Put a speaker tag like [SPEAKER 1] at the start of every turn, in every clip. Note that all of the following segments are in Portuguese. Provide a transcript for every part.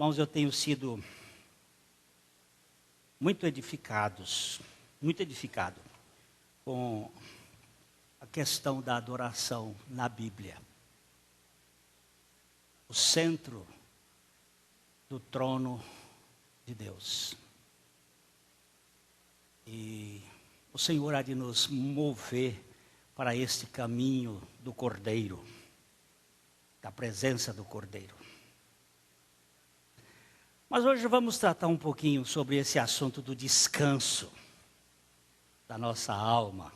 [SPEAKER 1] Irmãos, eu tenho sido muito edificado com a questão da adoração na Bíblia. O centro do trono de Deus. E o Senhor há de nos mover para este caminho do Cordeiro, da presença do Cordeiro. Mas hoje vamos tratar um pouquinho sobre esse assunto do descanso da nossa alma.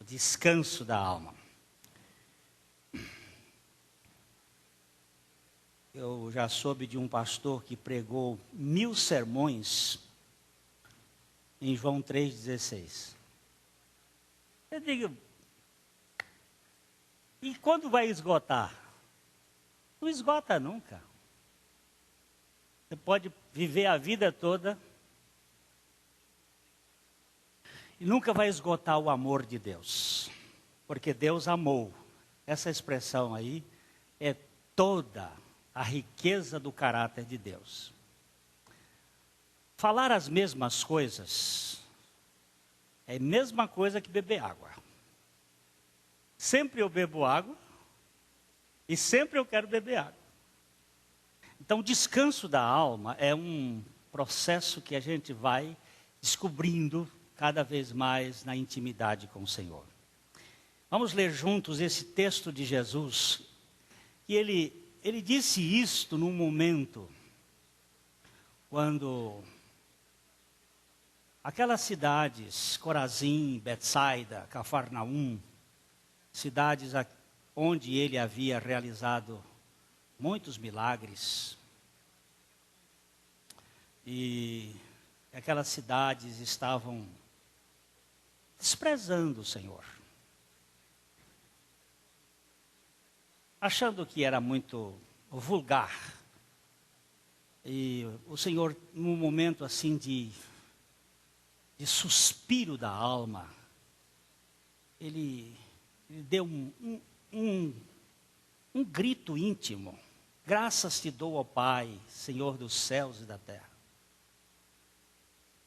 [SPEAKER 1] O descanso da alma. Eu já soube de um pastor que pregou 1000 sermões em João 3,16. Eu digo, e quando vai esgotar? Não esgota nunca. Você pode viver a vida toda e nunca vai esgotar o amor de Deus. Porque Deus amou. Essa expressão aí é toda a riqueza do caráter de Deus. Falar as mesmas coisas é a mesma coisa que beber água. Sempre eu bebo água e sempre eu quero beber água. Então, o descanso da alma é um processo que a gente vai descobrindo cada vez mais na intimidade com o Senhor. Vamos ler juntos esse texto de Jesus. E ele disse isto num momento quando aquelas cidades, Corazim, Betsaida, Cafarnaum, cidades onde ele havia realizado muitos milagres, e aquelas cidades estavam desprezando o Senhor, achando que era muito vulgar. E o Senhor, num momento assim de suspiro da alma, ele deu um grito íntimo: graças te dou, ó Pai, Senhor dos céus e da terra,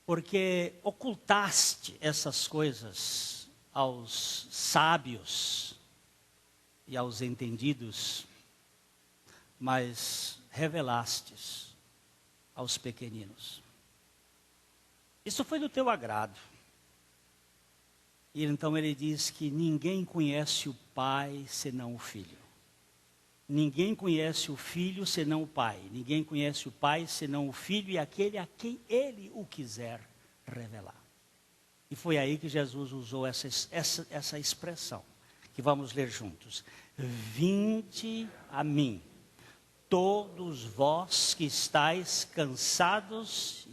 [SPEAKER 1] porque ocultaste essas coisas aos sábios e aos entendidos, mas revelastes aos pequeninos. Isso foi do teu agrado. E então ele diz que ninguém conhece o Pai senão o Filho. Ninguém conhece o Filho senão o Pai. Ninguém conhece o Pai senão o Filho e aquele a quem Ele o quiser revelar. E foi aí que Jesus usou essa expressão, que vamos ler juntos. Vinde a mim, todos vós que estáis cansados,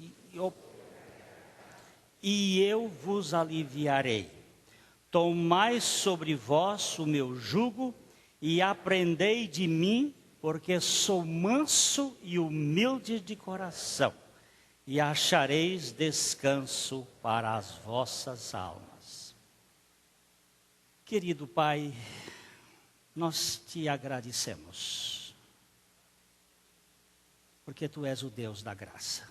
[SPEAKER 1] e eu vos aliviarei. Tomai sobre vós o meu jugo, e aprendei de mim, porque sou manso e humilde de coração, e achareis descanso para as vossas almas. Querido Pai, nós te agradecemos, porque Tu és o Deus da graça.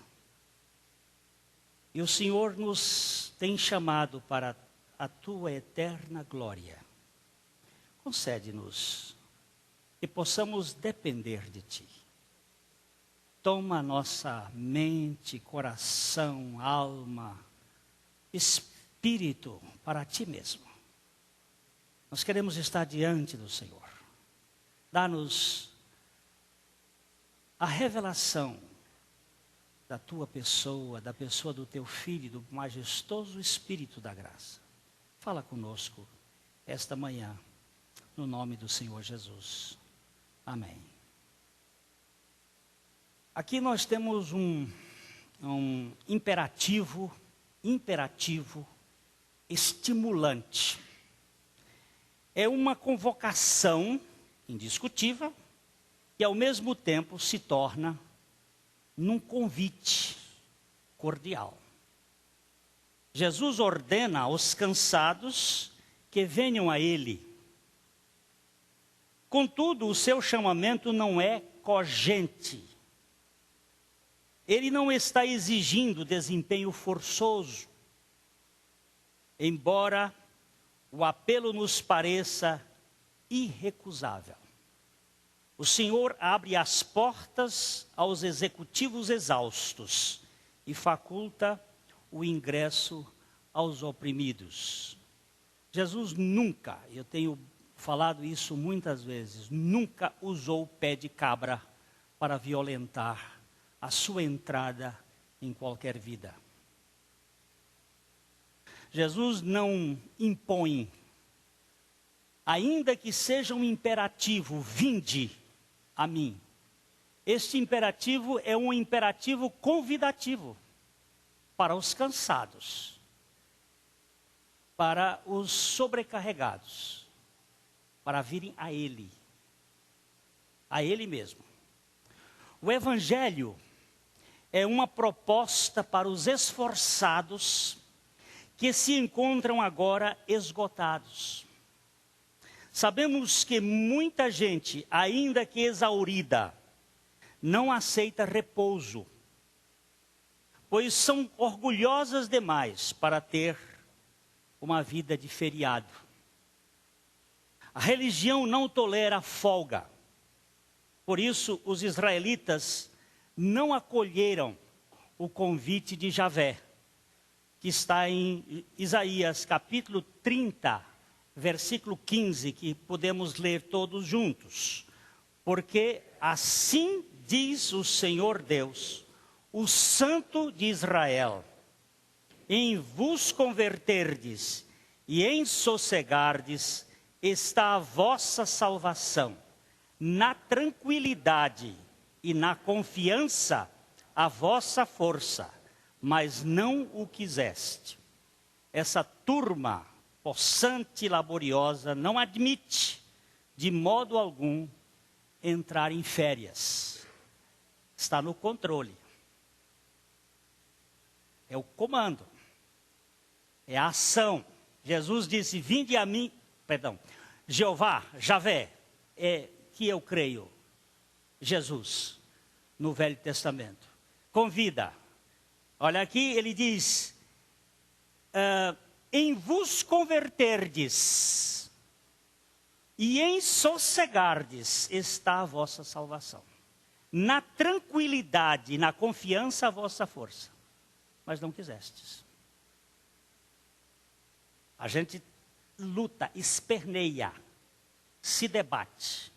[SPEAKER 1] E o Senhor nos tem chamado para a Tua eterna glória. Concede-nos que possamos depender de Ti. Toma nossa mente, coração, alma, espírito para Ti mesmo. Nós queremos estar diante do Senhor. Dá-nos a revelação da Tua pessoa, da pessoa do Teu Filho, do majestoso Espírito da graça. Fala conosco esta manhã, no nome do Senhor Jesus. Amém. Aqui nós temos um imperativo estimulante. É uma convocação indiscutível e ao mesmo tempo se torna num convite cordial. Jesus ordena aos cansados que venham a Ele. Contudo, o seu chamamento não é cogente, Ele não está exigindo desempenho forçoso, embora o apelo nos pareça irrecusável. O Senhor abre as portas aos executivos exaustos e faculta o ingresso aos oprimidos. Jesus nunca, eu tenho falado isso muitas vezes, nunca usou o pé de cabra para violentar a sua entrada em qualquer vida. Jesus não impõe, ainda que seja um imperativo, vinde a mim. Este imperativo é um imperativo convidativo para os cansados, para os sobrecarregados, para virem a Ele mesmo. O Evangelho é uma proposta para os esforçados que se encontram agora esgotados. Sabemos que muita gente, ainda que exaurida, não aceita repouso, pois são orgulhosas demais para ter uma vida de feriado. A religião não tolera folga. Por isso, os israelitas não acolheram o convite de Javé, que está em Isaías capítulo 30, versículo 15, que podemos ler todos juntos. Porque assim diz o Senhor Deus, o Santo de Israel: em vos converterdes e em sossegardes está a vossa salvação, na tranquilidade e na confiança a vossa força, mas não o quiseste. Essa turma possante e laboriosa não admite, de modo algum, entrar em férias. Está no controle. É o comando. É a ação. Jesus disse, vinde a mim, Jeová, Javé, que eu creio, Jesus, no Velho Testamento. Convida. Olha aqui, ele diz, em vos converterdes e em sossegardes está a vossa salvação. Na tranquilidade e na confiança a vossa força. Mas não quisestes. A gente luta, esperneia, se debate.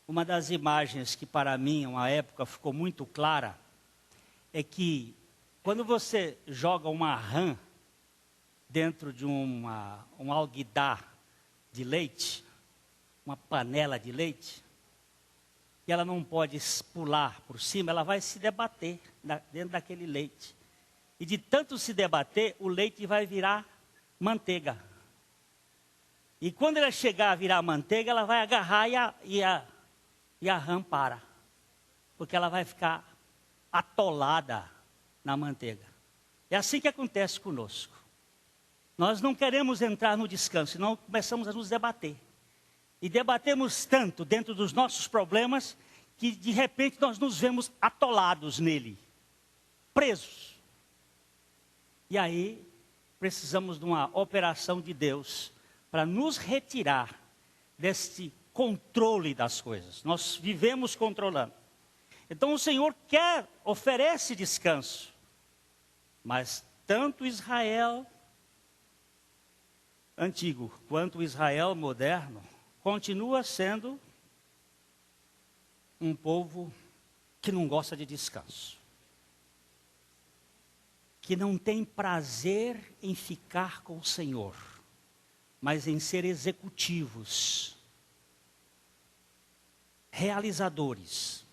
[SPEAKER 1] Uma das imagens que para mim, uma época, ficou muito clara, é que quando você joga uma rã dentro de um alguidar de leite, uma panela de leite, e ela não pode pular por cima, ela vai se debater dentro daquele leite. E de tanto se debater, o leite vai virar manteiga. E quando ela chegar a virar manteiga, ela vai agarrar e a rã para. Porque ela vai ficar atolada na manteiga. É assim que acontece conosco. Nós não queremos entrar no descanso, senão começamos a nos debater. E debatemos tanto dentro dos nossos problemas, que de repente nós nos vemos atolados nele, presos. E aí precisamos de uma operação de Deus para nos retirar deste controle das coisas. Nós vivemos controlando. Então o Senhor oferece descanso. Mas tanto Israel antigo quanto Israel moderno continua sendo um povo que não gosta de descanso. Que não tem prazer em ficar com o Senhor, mas em ser executivos, realizadores.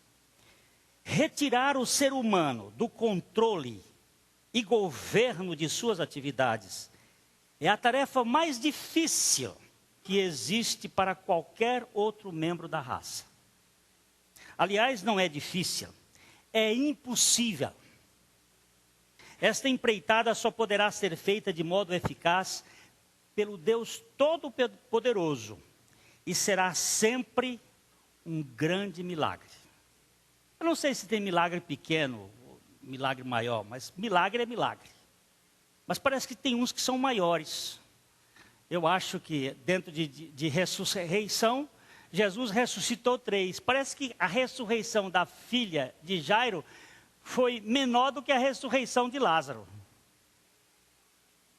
[SPEAKER 1] Retirar o ser humano do controle e governo de suas atividades é a tarefa mais difícil que existe para qualquer outro membro da raça. Aliás, não é difícil, é impossível. Esta empreitada só poderá ser feita de modo eficaz pelo Deus Todo-Poderoso e será sempre um grande milagre. Eu não sei se tem milagre pequeno, milagre maior, mas milagre é milagre. Mas parece que tem uns que são maiores. Eu acho que dentro de ressurreição, Jesus ressuscitou 3. Parece que a ressurreição da filha de Jairo foi menor do que a ressurreição de Lázaro.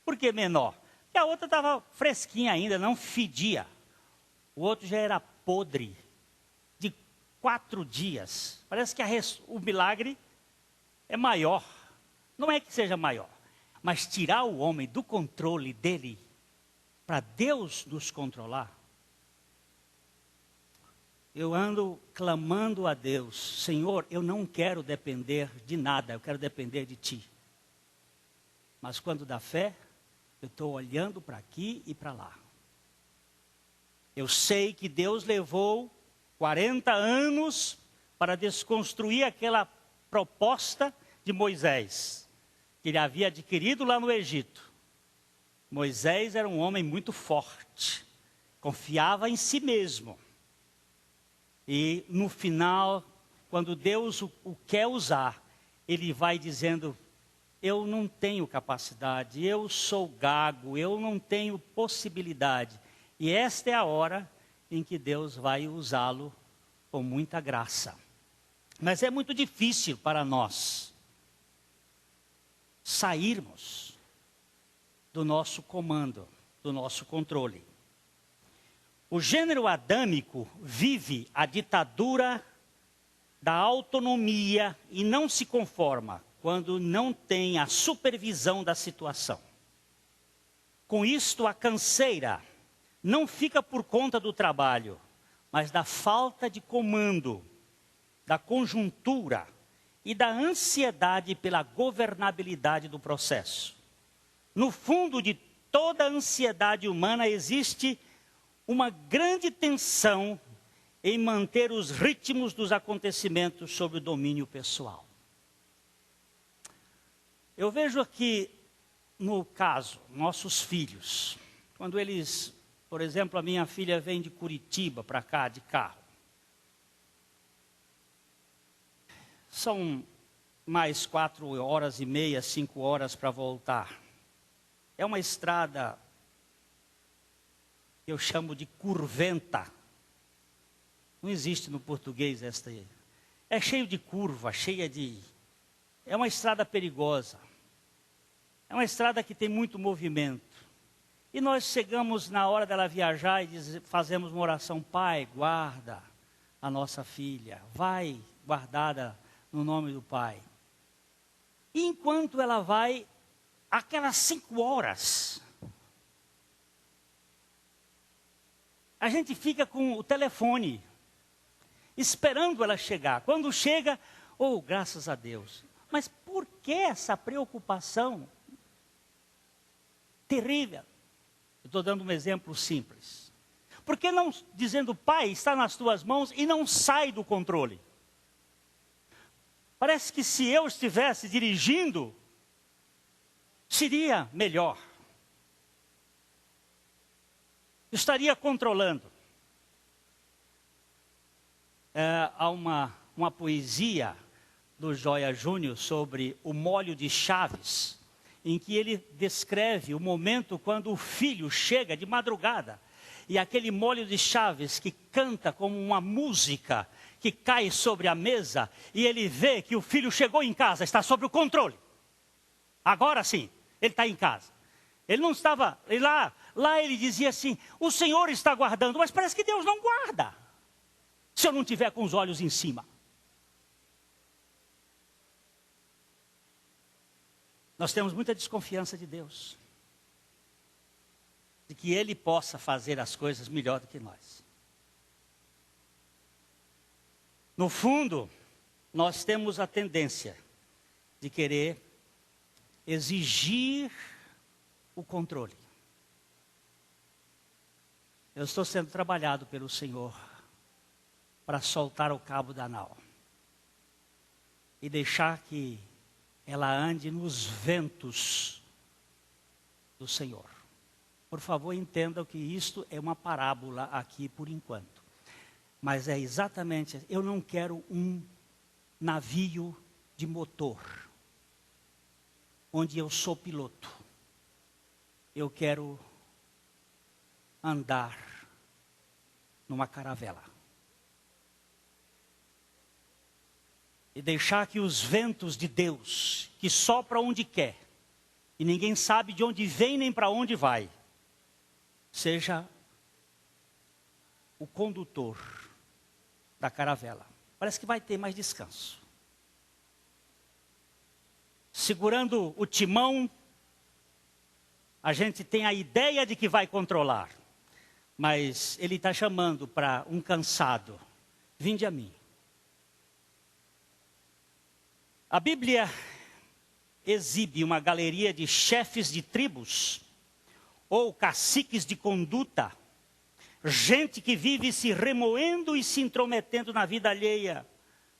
[SPEAKER 1] Por que menor? Porque a outra estava fresquinha ainda, não fedia. O outro já era podre, de 4 dias. Parece que o milagre é maior. Não é que seja maior, mas tirar o homem do controle dele, para Deus nos controlar. Eu ando clamando a Deus, Senhor, eu não quero depender de nada, eu quero depender de Ti. Mas quando dá fé, eu estou olhando para aqui e para lá. Eu sei que Deus levou 40 anos para desconstruir aquela proposta de Moisés, que ele havia adquirido lá no Egito. Moisés era um homem muito forte, confiava em si mesmo. E no final, quando Deus o quer usar, ele vai dizendo, eu não tenho capacidade, eu sou gago, eu não tenho possibilidade. E esta é a hora em que Deus vai usá-lo com muita graça. Mas é muito difícil para nós sairmos do nosso comando, do nosso controle. O gênero adâmico vive a ditadura da autonomia e não se conforma quando não tem a supervisão da situação. Com isto, a canseira não fica por conta do trabalho, mas da falta de comando, da conjuntura e da ansiedade pela governabilidade do processo. No fundo de toda a ansiedade humana existe uma grande tensão em manter os ritmos dos acontecimentos sob o domínio pessoal. Eu vejo aqui, no caso, nossos filhos, quando eles, por exemplo, a minha filha vem de Curitiba para cá de carro. São mais 4h30, 5 horas para voltar. É uma estrada que eu chamo de curventa. Não existe no português esta aí. É cheio de curva, é uma estrada perigosa. É uma estrada que tem muito movimento. E nós chegamos na hora dela viajar e fazemos uma oração. Pai, guarda a nossa filha. Vai guardada no nome do Pai. E enquanto ela vai, aquelas 5 horas, a gente fica com o telefone, esperando ela chegar. Quando chega, oh, graças a Deus. Mas por que essa preocupação terrível? Eu estou dando um exemplo simples. Por que não dizendo, Pai, está nas tuas mãos e não sai do controle? Parece que se eu estivesse dirigindo, seria melhor. Eu estaria controlando. Há uma poesia do Joia Júnior sobre o molho de chaves, em que ele descreve o momento quando o filho chega de madrugada, e aquele molho de chaves que canta como uma música, que cai sobre a mesa, e ele vê que o filho chegou em casa, está sob o controle. Agora sim, ele está em casa. Ele não estava, lá ele dizia assim, o Senhor está guardando, mas parece que Deus não guarda, se eu não tiver com os olhos em cima. Nós temos muita desconfiança de Deus, de que Ele possa fazer as coisas melhor do que nós. No fundo, nós temos a tendência de querer exigir o controle. Eu estou sendo trabalhado pelo Senhor para soltar o cabo da nau e deixar que ela ande nos ventos do Senhor. Por favor, entendam que isto é uma parábola aqui por enquanto. Mas é exatamente, eu não quero um navio de motor, onde eu sou piloto. Eu quero andar numa caravela. E deixar que os ventos de Deus, que sopram onde quer, e ninguém sabe de onde vem nem para onde vai, seja o condutor da caravela. Parece que vai ter mais descanso. Segurando o timão, a gente tem a ideia de que vai controlar. Mas ele está chamando para um cansado. Vinde a mim. A Bíblia exibe uma galeria de chefes de tribos, ou caciques de conduta, gente que vive se remoendo e se intrometendo na vida alheia,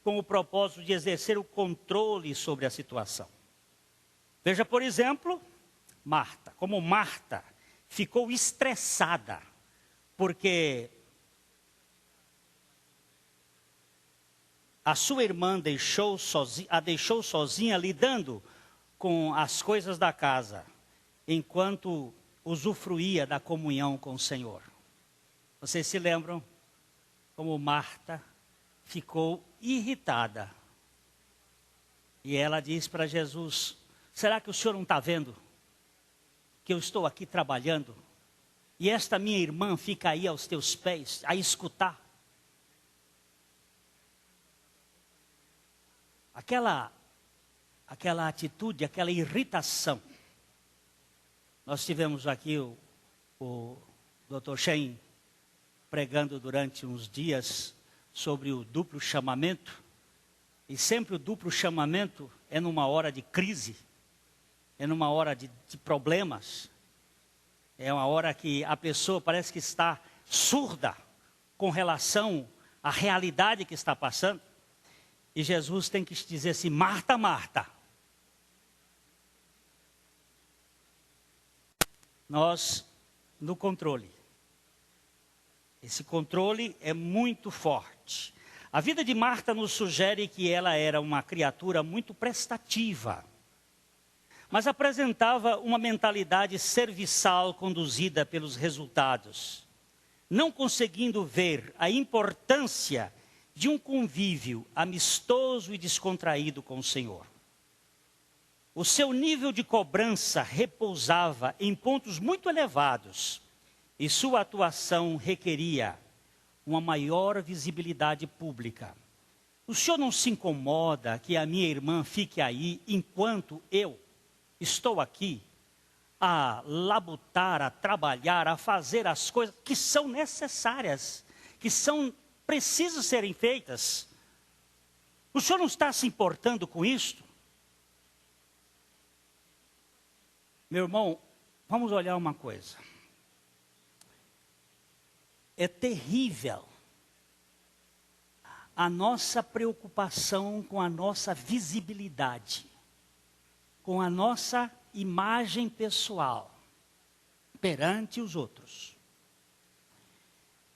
[SPEAKER 1] com o propósito de exercer o controle sobre a situação. Veja, por exemplo, Marta. Como Marta ficou estressada, porque a sua irmã a deixou sozinha lidando com as coisas da casa, enquanto usufruía da comunhão com o Senhor. Vocês se lembram como Marta ficou irritada? E ela diz para Jesus: será que o Senhor não está vendo que eu estou aqui trabalhando? E esta minha irmã fica aí aos teus pés, a escutar. Aquela atitude, aquela irritação. Nós tivemos aqui o Dr. Shen pregando durante uns dias sobre o duplo chamamento. E sempre o duplo chamamento é numa hora de crise, é numa hora de problemas. É uma hora que a pessoa parece que está surda com relação à realidade que está passando. E Jesus tem que dizer assim: Marta, Marta. Nós, no controle. Esse controle é muito forte. A vida de Marta nos sugere que ela era uma criatura muito prestativa, mas apresentava uma mentalidade serviçal conduzida pelos resultados, não conseguindo ver a importância de um convívio amistoso e descontraído com o Senhor. O seu nível de cobrança repousava em pontos muito elevados e sua atuação requeria uma maior visibilidade pública. O senhor não se incomoda que a minha irmã fique aí enquanto eu estou aqui a labutar, a trabalhar, a fazer as coisas que são necessárias, que precisam serem feitas? O senhor não está se importando com isto? Meu irmão, vamos olhar uma coisa. É terrível a nossa preocupação com a nossa visibilidade, com a nossa imagem pessoal perante os outros.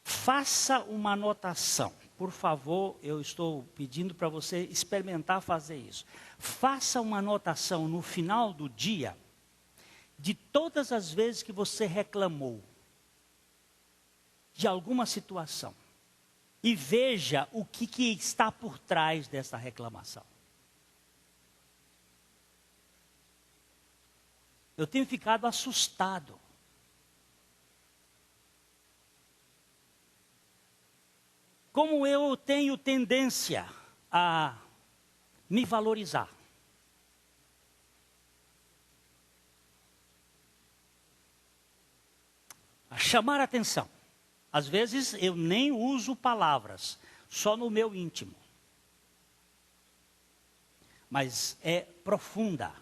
[SPEAKER 1] Faça uma anotação, por favor, eu estou pedindo para você experimentar fazer isso. Faça uma anotação no final do dia de todas as vezes que você reclamou de alguma situação. E veja o que está por trás dessa reclamação. Eu tenho ficado assustado. Como eu tenho tendência a me valorizar. A chamar a atenção. Às vezes eu nem uso palavras, só no meu íntimo. Mas é profunda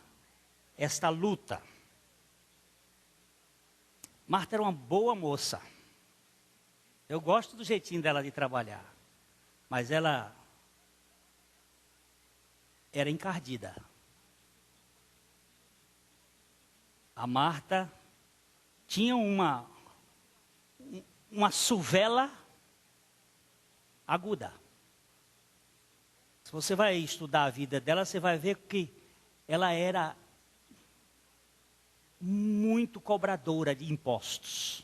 [SPEAKER 1] esta luta. Marta era uma boa moça. Eu gosto do jeitinho dela de trabalhar. Mas ela era encardida. A Marta tinha uma suvela aguda. Se você vai estudar a vida dela, você vai ver que ela era muito cobradora de impostos.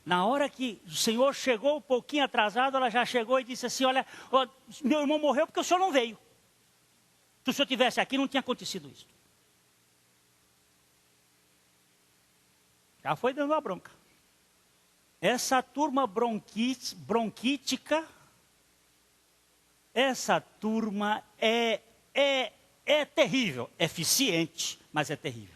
[SPEAKER 1] Na hora que o Senhor chegou um pouquinho atrasado, ela já chegou e disse assim, olha, meu irmão morreu porque o Senhor não veio. Se o Senhor estivesse aqui, não tinha acontecido isso. Já foi dando uma bronca. Essa turma bronquítica, essa turma é terrível, é eficiente, mas é terrível.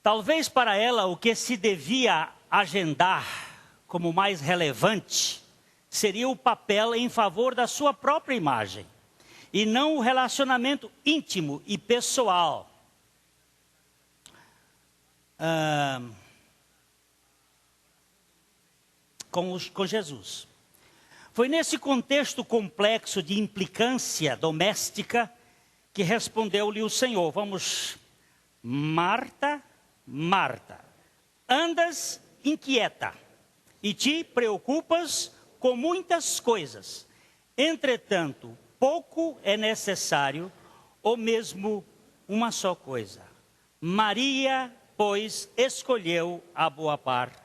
[SPEAKER 1] Talvez para ela o que se devia agendar como mais relevante seria o papel em favor da sua própria imagem, e não o relacionamento íntimo e pessoal com Jesus. Foi nesse contexto complexo de implicância doméstica que respondeu-lhe o Senhor. Vamos, Marta, Marta, andas inquieta e te preocupas com muitas coisas. Entretanto, pouco é necessário, ou mesmo uma só coisa. Maria, pois, escolheu a boa parte,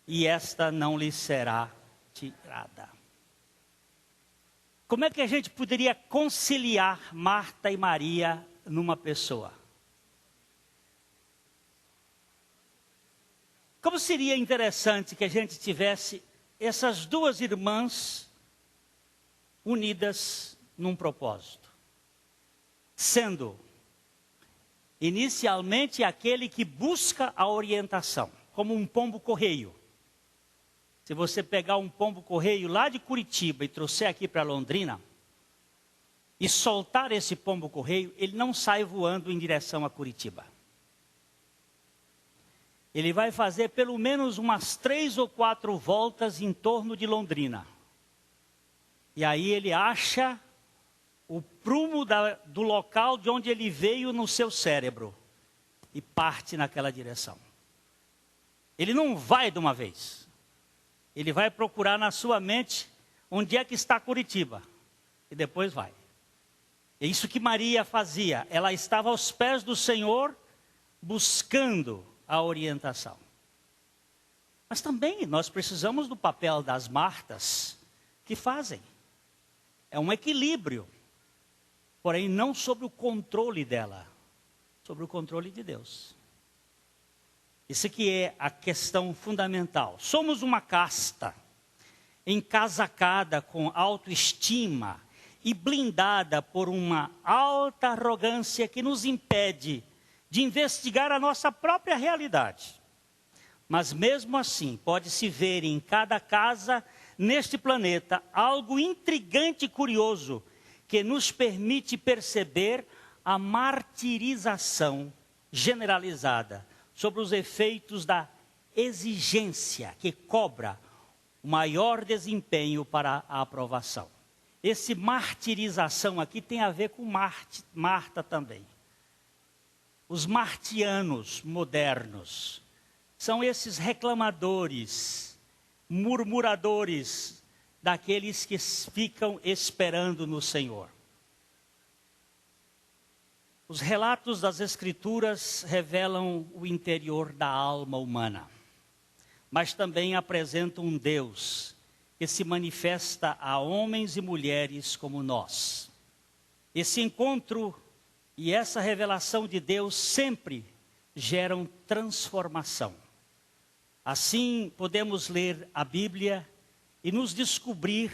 [SPEAKER 1] e esta não lhe será tirada. Como é que a gente poderia conciliar Marta e Maria numa pessoa? Como seria interessante que a gente tivesse essas duas irmãs unidas num propósito, sendo inicialmente aquele que busca a orientação, como um pombo-correio. Se você pegar um pombo-correio lá de Curitiba e trouxer aqui para Londrina, e soltar esse pombo-correio, ele não sai voando em direção a Curitiba. Ele vai fazer pelo menos umas 3 ou 4 voltas em torno de Londrina. E aí ele acha o prumo do local de onde ele veio no seu cérebro. E parte naquela direção. Ele não vai de uma vez. Ele vai procurar na sua mente onde é que está Curitiba. E depois vai. É isso que Maria fazia. Ela estava aos pés do Senhor, buscando a orientação. Mas também nós precisamos do papel das Martas que fazem. É um equilíbrio, porém não sob o controle dela, sobre o controle de Deus. Isso que é a questão fundamental. Somos uma casta encasacada com autoestima e blindada por uma alta arrogância que nos impede de investigar a nossa própria realidade. Mas mesmo assim, pode-se ver em cada casa neste planeta algo intrigante e curioso que nos permite perceber a martirização generalizada sobre os efeitos da exigência que cobra o maior desempenho para a aprovação. Esse martirização aqui tem a ver com Marta também. Os martianos modernos são esses reclamadores, murmuradores daqueles que ficam esperando no Senhor. Os relatos das Escrituras revelam o interior da alma humana, mas também apresentam um Deus que se manifesta a homens e mulheres como nós. Esse encontro e essa revelação de Deus sempre geram transformação. Assim, podemos ler a Bíblia e nos descobrir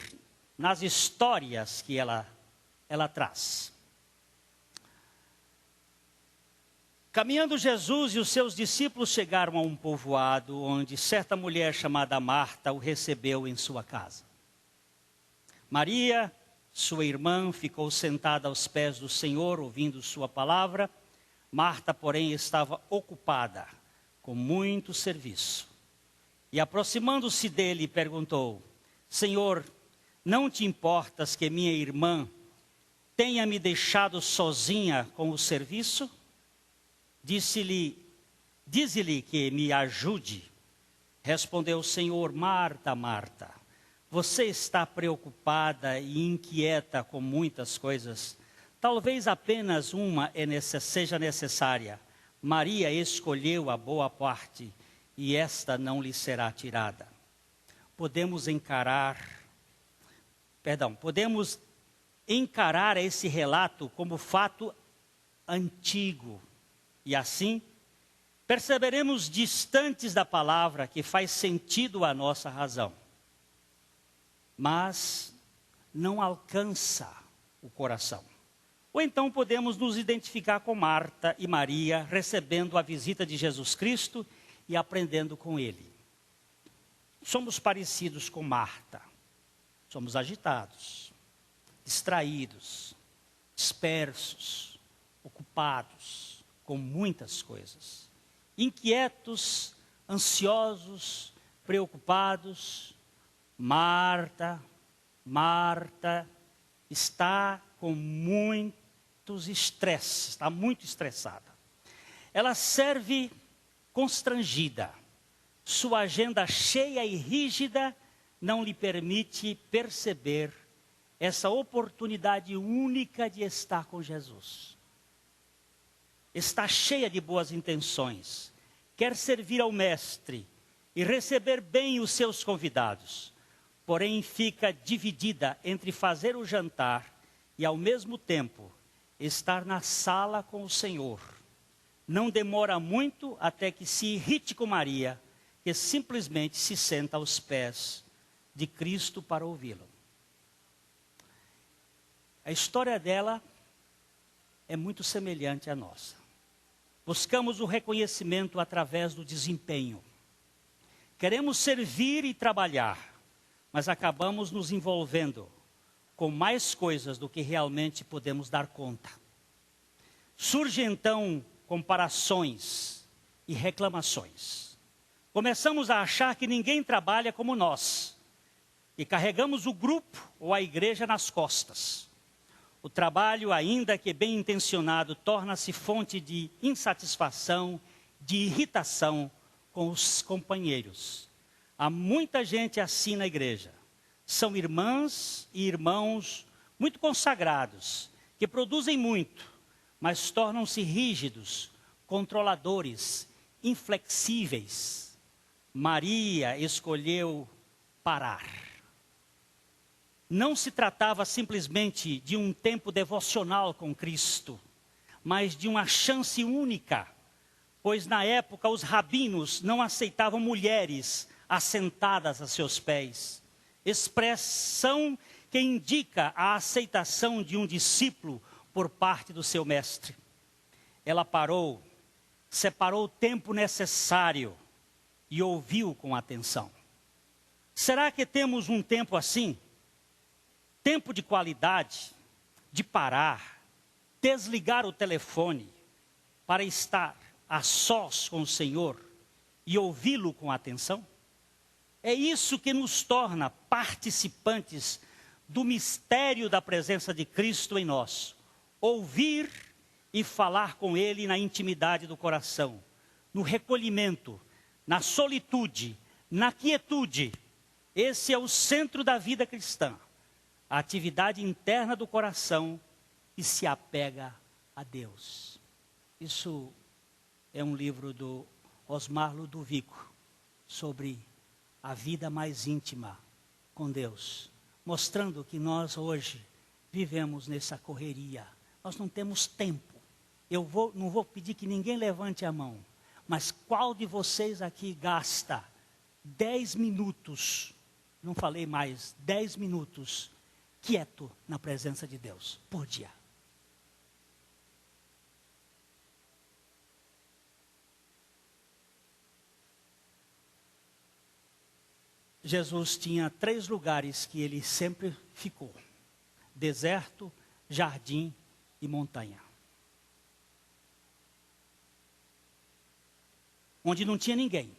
[SPEAKER 1] nas histórias que ela traz. Caminhando Jesus e os seus discípulos chegaram a um povoado onde certa mulher chamada Marta o recebeu em sua casa. Maria, sua irmã, ficou sentada aos pés do Senhor, ouvindo sua palavra. Marta, porém, estava ocupada com muito serviço. E aproximando-se dele, perguntou: Senhor, não te importas que minha irmã tenha me deixado sozinha com o serviço? Dize-lhe que me ajude. Respondeu o Senhor: Marta, Marta, Você está preocupada e inquieta com muitas coisas. Talvez apenas uma seja necessária. Maria escolheu a boa parte e esta não lhe será tirada. Podemos encarar esse relato como fato antigo. E assim, perceberemos distantes da palavra que faz sentido à nossa razão. Mas não alcança o coração. Ou então podemos nos identificar com Marta e Maria, recebendo a visita de Jesus Cristo e aprendendo com Ele. Somos parecidos com Marta. Somos agitados, distraídos, dispersos, ocupados com muitas coisas. Inquietos, ansiosos, preocupados. Marta está com muitos estresses, está muito estressada. Ela serve constrangida. Sua agenda cheia e rígida não lhe permite perceber essa oportunidade única de estar com Jesus. Está cheia de boas intenções, quer servir ao Mestre e receber bem os seus convidados, porém fica dividida entre fazer o jantar e ao mesmo tempo estar na sala com o Senhor. Não demora muito até que se irrite com Maria, que simplesmente se senta aos pés de Cristo para ouvi-lo. A história dela é muito semelhante à nossa. Buscamos o reconhecimento através do desempenho. Queremos servir e trabalhar, mas acabamos nos envolvendo com mais coisas do que realmente podemos dar conta. Surgem então comparações e reclamações. Começamos a achar que ninguém trabalha como nós, e carregamos o grupo ou a igreja nas costas. O trabalho, ainda que bem intencionado, torna-se fonte de insatisfação, de irritação com os companheiros. Há muita gente assim na igreja. São irmãs e irmãos muito consagrados, que produzem muito, mas tornam-se rígidos, controladores, inflexíveis. Maria escolheu parar. Não se tratava simplesmente de um tempo devocional com Cristo, mas de uma chance única, pois na época os rabinos não aceitavam mulheres assentadas a seus pés. Expressão que indica a aceitação de um discípulo por parte do seu mestre. Ela parou, separou o tempo necessário e ouviu com atenção. Será que temos um tempo assim? Tempo de qualidade, de parar, desligar o telefone para estar a sós com o Senhor e ouvi-lo com atenção? É isso que nos torna participantes do mistério da presença de Cristo em nós. Ouvir e falar com Ele na intimidade do coração, no recolhimento, na solitude, na quietude. Esse é o centro da vida cristã. A atividade interna do coração que se apega a Deus. Isso é um livro do Osmar Ludovico, sobre a vida mais íntima com Deus, mostrando que nós hoje vivemos nessa correria. Nós não temos tempo. Não vou pedir que ninguém levante a mão, mas qual de vocês aqui gasta 10 minutos, não falei mais, 10 minutos, quieto na presença de Deus, por dia? Jesus tinha 3 lugares que ele sempre ficou: deserto, jardim e montanha. Onde não tinha ninguém.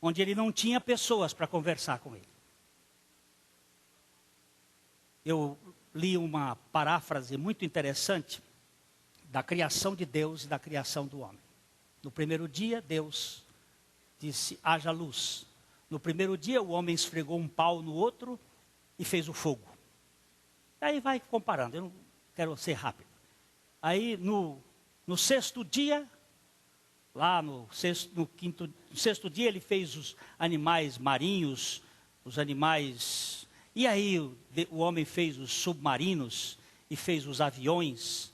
[SPEAKER 1] Onde ele não tinha pessoas para conversar com ele. Eu li uma paráfrase muito interessante da criação de Deus e da criação do homem. No primeiro dia, Deus disse: haja luz. No primeiro dia, o homem esfregou um pau no outro e fez o fogo. Aí vai comparando, eu não quero ser rápido. Aí no sexto dia, lá no sexto dia, ele fez os animais marinhos, os animais... E aí o homem fez os submarinos e fez os aviões.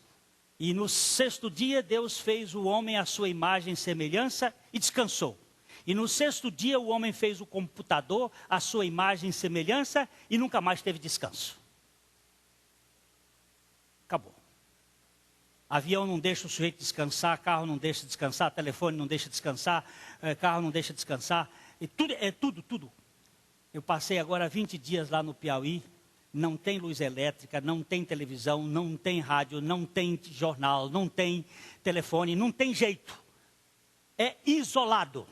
[SPEAKER 1] E no sexto dia, Deus fez o homem à sua imagem e semelhança e descansou. E no sexto dia, o homem fez o computador à sua imagem e semelhança e nunca mais teve descanso. Acabou. Avião não deixa o sujeito descansar, carro não deixa descansar, telefone não deixa descansar, carro não deixa descansar. E tudo. Eu passei agora 20 dias lá no Piauí, não tem luz elétrica, não tem televisão, não tem rádio, não tem jornal, não tem telefone, não tem jeito. É isolado.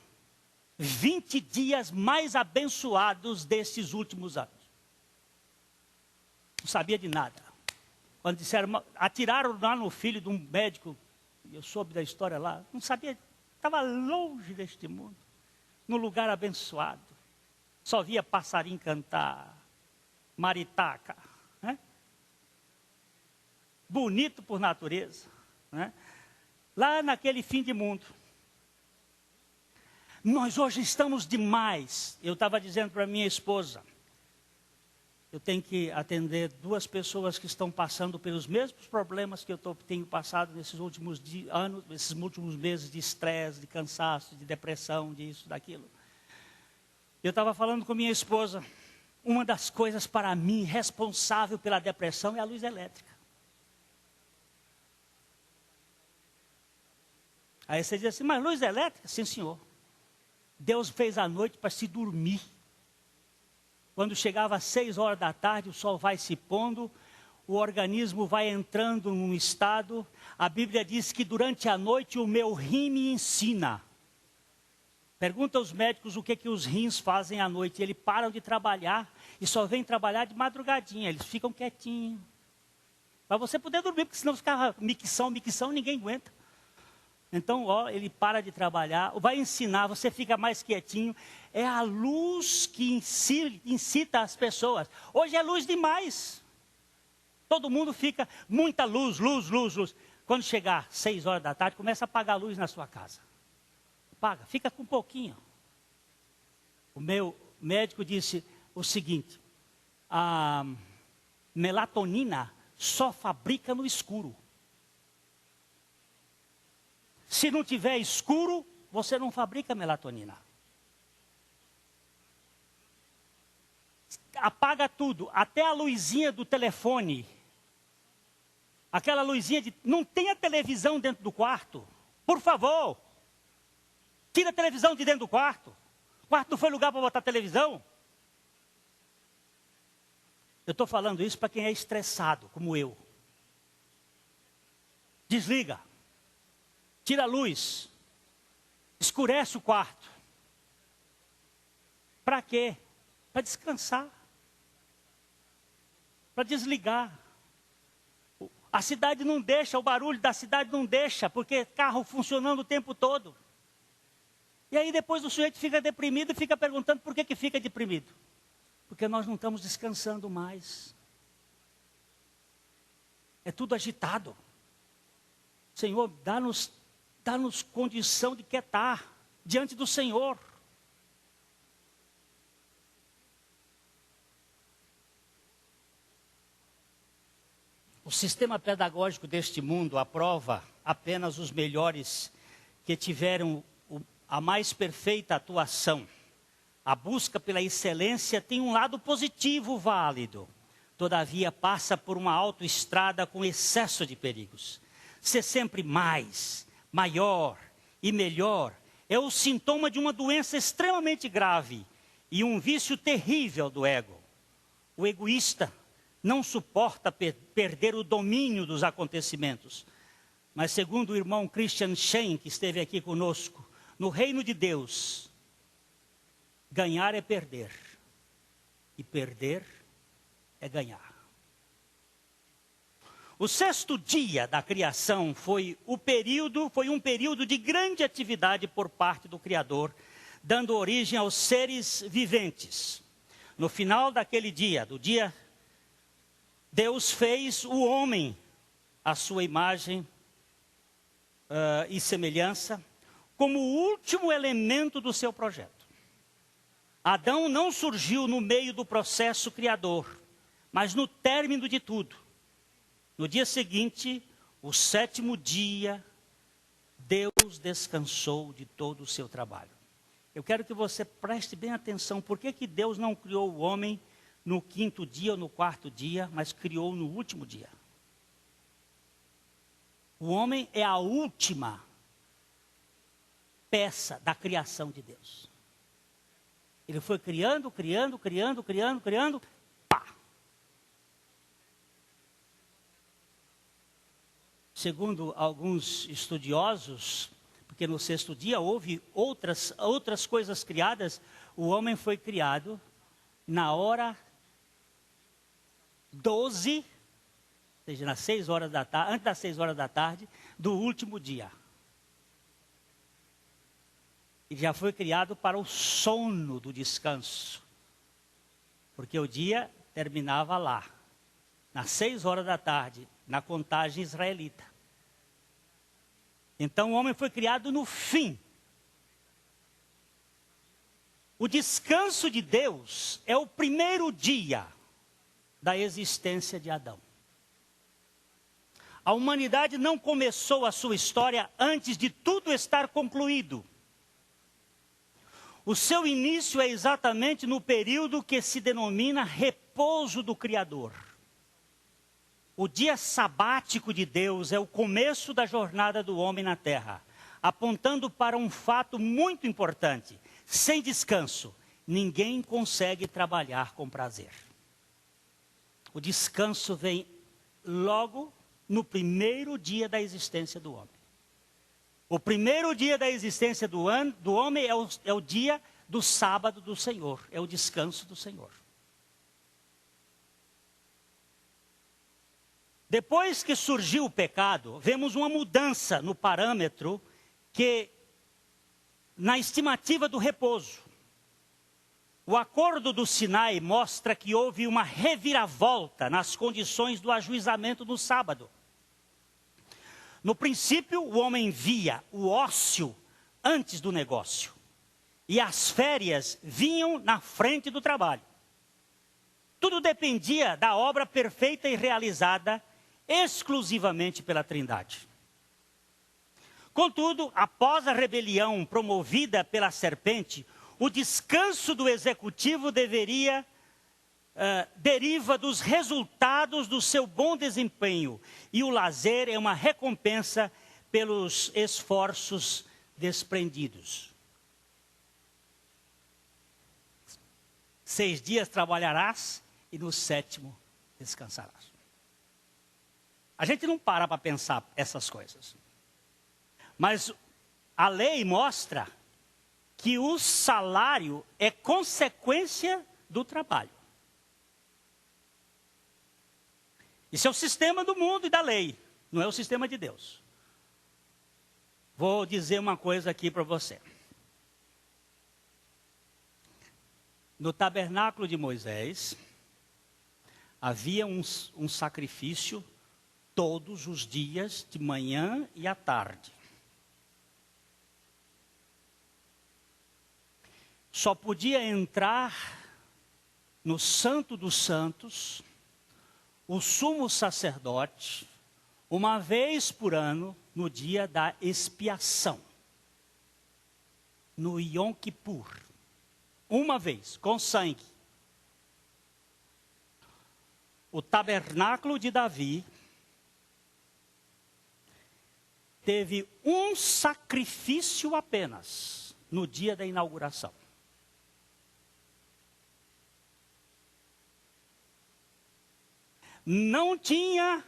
[SPEAKER 1] 20 dias mais abençoados desses últimos anos. Não sabia de nada. Quando disseram, atiraram lá no filho de um médico, eu soube da história lá, não sabia, estava longe deste mundo, num lugar abençoado. Só via passarinho cantar, maritaca, né? Bonito por natureza, né? Lá naquele fim de mundo. Nós hoje estamos demais. Eu estava dizendo para minha esposa, eu tenho que atender 2 pessoas que estão passando pelos mesmos problemas que eu tenho passado nesses últimos anos, nesses últimos meses de estresse, de cansaço, de depressão, disso, daquilo. Eu estava falando com minha esposa, uma das coisas para mim responsável pela depressão é a luz elétrica. Aí você diz assim, mas luz elétrica? Sim, senhor. Deus fez a noite para se dormir. Quando chegava às 6 horas da tarde, o sol vai se pondo, o organismo vai entrando num estado. A Bíblia diz que durante a noite o meu rim me ensina. Pergunta aos médicos o que os rins fazem à noite. Eles param de trabalhar e só vêm trabalhar de madrugadinha. Eles ficam quietinhos. Para você poder dormir, porque senão ficava micção, ninguém aguenta. Então, ele para de trabalhar, vai ensinar, você fica mais quietinho. É a luz que incita as pessoas. Hoje é luz demais. Todo mundo fica, muita luz. Quando chegar 6 horas da tarde, começa a apagar a luz na sua casa. Apaga, fica com um pouquinho. O meu médico disse o seguinte, a melatonina só fabrica no escuro. Se não tiver escuro, você não fabrica melatonina. Apaga tudo, até a luzinha do telefone. Aquela luzinha de... Não tenha televisão dentro do quarto. Por favor. Tira a televisão de dentro do quarto. O quarto não foi lugar para botar televisão. Eu estou falando isso para quem é estressado, como eu. Desliga. Tira a luz, escurece o quarto. Para quê? Para descansar. Para desligar. A cidade não deixa, o barulho da cidade não deixa, porque carro funcionando o tempo todo. E aí depois o sujeito fica deprimido e fica perguntando por que fica deprimido. Porque nós não estamos descansando mais. É tudo agitado. Senhor, dá-nos condição de quietar diante do Senhor. O sistema pedagógico deste mundo aprova apenas os melhores que tiveram a mais perfeita atuação. A busca pela excelência tem um lado positivo válido. Todavia passa por uma autoestrada com excesso de perigos. Ser sempre mais, maior e melhor é o sintoma de uma doença extremamente grave e um vício terrível do ego. O egoísta não suporta perder o domínio dos acontecimentos. Mas segundo o irmão Christian Shen, que esteve aqui conosco, no reino de Deus, ganhar é perder e perder é ganhar. O sexto dia da criação foi um período de grande atividade por parte do Criador, dando origem aos seres viventes. No final daquele dia, Deus fez o homem à sua imagem e semelhança, como o último elemento do seu projeto. Adão não surgiu no meio do processo criador, mas no término de tudo. No dia seguinte, o 7º dia, Deus descansou de todo o seu trabalho. Eu quero que você preste bem atenção. Por que Deus não criou o homem no 5º dia ou no 4º dia, mas criou no último dia? O homem é a última peça da criação de Deus. Ele foi criando, pá! Segundo alguns estudiosos, porque no 6º dia houve outras coisas criadas, o homem foi criado na hora 12, ou seja, nas 6 horas da tarde, antes das 6 horas da tarde, do último dia. E já foi criado para o sono do descanso, porque o dia terminava lá, nas 6 horas da tarde, na contagem israelita. Então o homem foi criado no fim. O descanso de Deus é o primeiro dia da existência de Adão. A humanidade não começou a sua história antes de tudo estar concluído. O seu início é exatamente no período que se denomina repouso do Criador. O dia sabático de Deus é o começo da jornada do homem na terra, apontando para um fato muito importante. Sem descanso, ninguém consegue trabalhar com prazer. O descanso vem logo no primeiro dia da existência do homem. O primeiro dia da existência do homem é o dia do sábado do Senhor, é o descanso do Senhor. Depois que surgiu o pecado, vemos uma mudança no parâmetro na estimativa do repouso. O acordo do Sinai mostra que houve uma reviravolta nas condições do ajuizamento no sábado. No princípio, o homem via o ócio antes do negócio. E as férias vinham na frente do trabalho. Tudo dependia da obra perfeita e realizada exclusivamente pela Trindade. Contudo, após a rebelião promovida pela serpente, o descanso do executivo deriva dos resultados do seu bom desempenho, e o lazer é uma recompensa pelos esforços desprendidos. 6 dias trabalharás e no 7º descansarás. A gente não para pensar essas coisas. Mas a lei mostra que o salário é consequência do trabalho. Isso é o sistema do mundo e da lei, não é o sistema de Deus. Vou dizer uma coisa aqui para você. No tabernáculo de Moisés, havia um sacrifício todos os dias, de manhã e à tarde. Só podia entrar no Santo dos Santos o sumo sacerdote uma vez por ano no dia da expiação, no Yom Kippur, uma vez, com sangue. O tabernáculo de Davi teve um sacrifício apenas no dia da inauguração. Não tinha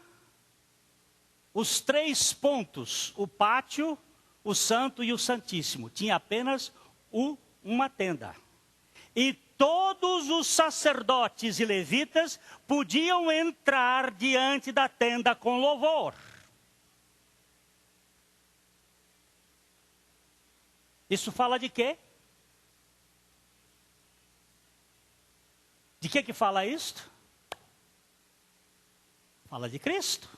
[SPEAKER 1] os 3 pontos, o pátio, o santo e o santíssimo. Tinha apenas uma tenda. E todos os sacerdotes e levitas podiam entrar diante da tenda com louvor. Isso fala de quê? De que fala isto? Fala de Cristo.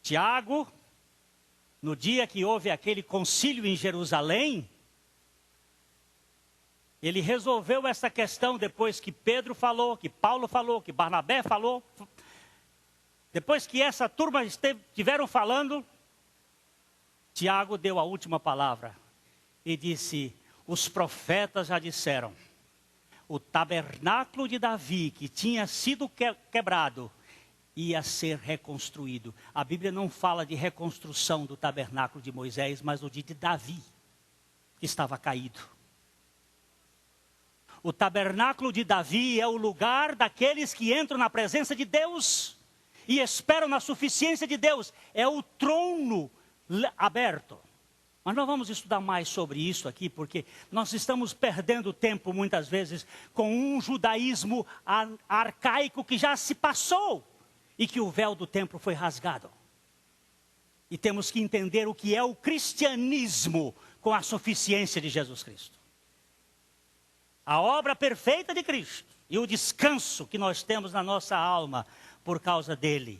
[SPEAKER 1] Tiago, no dia que houve aquele concílio em Jerusalém, ele resolveu essa questão depois que Pedro falou, que Paulo falou, que Barnabé falou. Depois que essa turma estiveram falando, Tiago deu a última palavra e disse: os profetas já disseram, o tabernáculo de Davi, que tinha sido quebrado, ia ser reconstruído. A Bíblia não fala de reconstrução do tabernáculo de Moisés, mas o de Davi, que estava caído. O tabernáculo de Davi é o lugar daqueles que entram na presença de Deus e esperam na suficiência de Deus. É o trono aberto. Mas nós vamos estudar mais sobre isso aqui, porque nós estamos perdendo tempo muitas vezes com um judaísmo arcaico que já se passou e que o véu do templo foi rasgado. E temos que entender o que é o cristianismo com a suficiência de Jesus Cristo. A obra perfeita de Cristo e o descanso que nós temos na nossa alma por causa dele.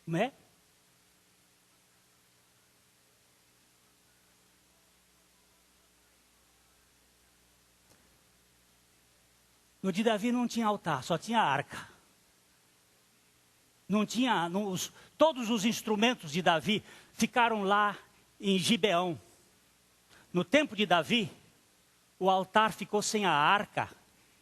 [SPEAKER 1] Não é? No de Davi não tinha altar, só tinha arca. Não tinha, todos os instrumentos de Davi ficaram lá em Gibeão. No tempo de Davi, o altar ficou sem a arca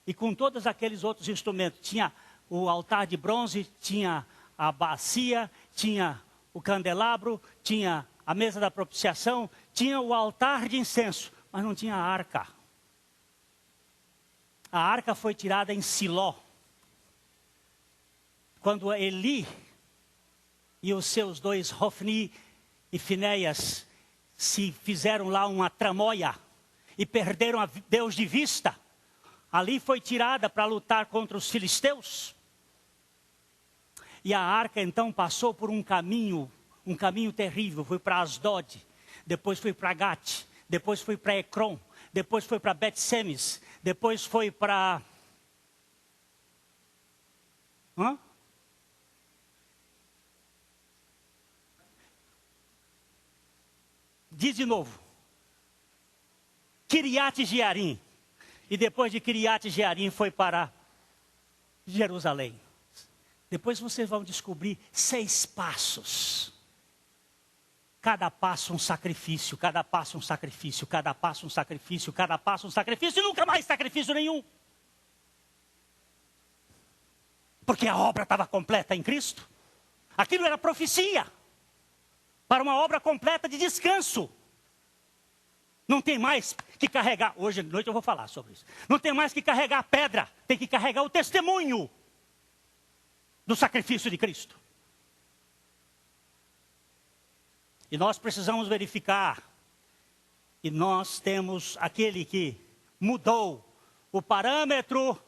[SPEAKER 1] e com todos aqueles outros instrumentos. Tinha o altar de bronze, tinha a bacia, tinha o candelabro, tinha a mesa da propiciação, tinha o altar de incenso, mas não tinha a arca. A arca foi tirada em Siló. Quando Eli e os seus dois, Hofni e Finéias, se fizeram lá uma tramóia e perderam a Deus de vista, ali foi tirada para lutar contra os filisteus. E a arca então passou por um caminho terrível, foi para Asdod, depois foi para Gate, depois foi para Ecrom, depois foi para Bet-Semes, depois foi para... Diz de novo. Kiriat Jearim. E depois de Kiriat Jearim foi para Jerusalém. Depois vocês vão descobrir 6 passos. Cada passo um sacrifício, cada passo um sacrifício, cada passo um sacrifício, cada passo um sacrifício e nunca mais sacrifício nenhum. Porque a obra estava completa em Cristo. Aquilo era profecia para uma obra completa de descanso. Não tem mais que carregar, hoje à noite eu vou falar sobre isso. Não tem mais que carregar a pedra, tem que carregar o testemunho do sacrifício de Cristo. E nós precisamos verificar que nós temos aquele que mudou o parâmetro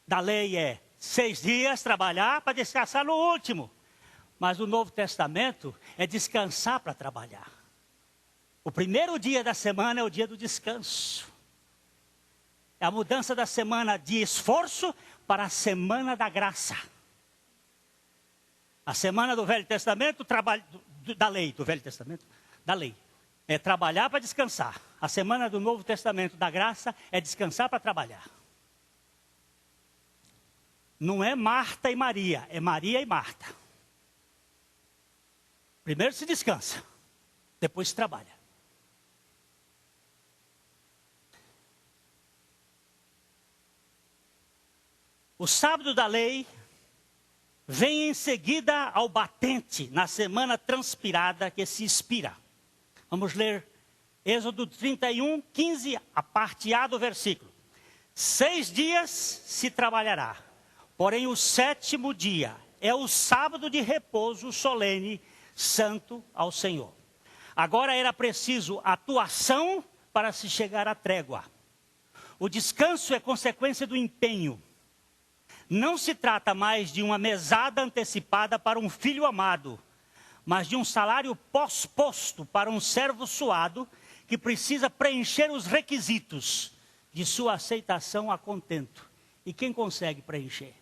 [SPEAKER 1] da lei 6 dias trabalhar para descansar no último. Mas o Novo Testamento é descansar para trabalhar. O primeiro dia da semana é o dia do descanso. É a mudança da semana de esforço para a semana da graça. A semana do Velho Testamento, da lei, do Velho Testamento, da lei. É trabalhar para descansar. A semana do Novo Testamento, da graça, é descansar para trabalhar. Não é Marta e Maria, é Maria e Marta. Primeiro se descansa, depois se trabalha. O sábado da lei vem em seguida ao batente, na semana transpirada que se expira. Vamos ler Êxodo 31, 15, a parte A do versículo. 6 dias se trabalhará, porém o 7º dia é o sábado de repouso solene, santo ao Senhor. Agora era preciso atuação para se chegar à trégua. O descanso é consequência do empenho. Não se trata mais de uma mesada antecipada para um filho amado, mas de um salário pós-posto para um servo suado que precisa preencher os requisitos de sua aceitação a contento. E quem consegue preencher?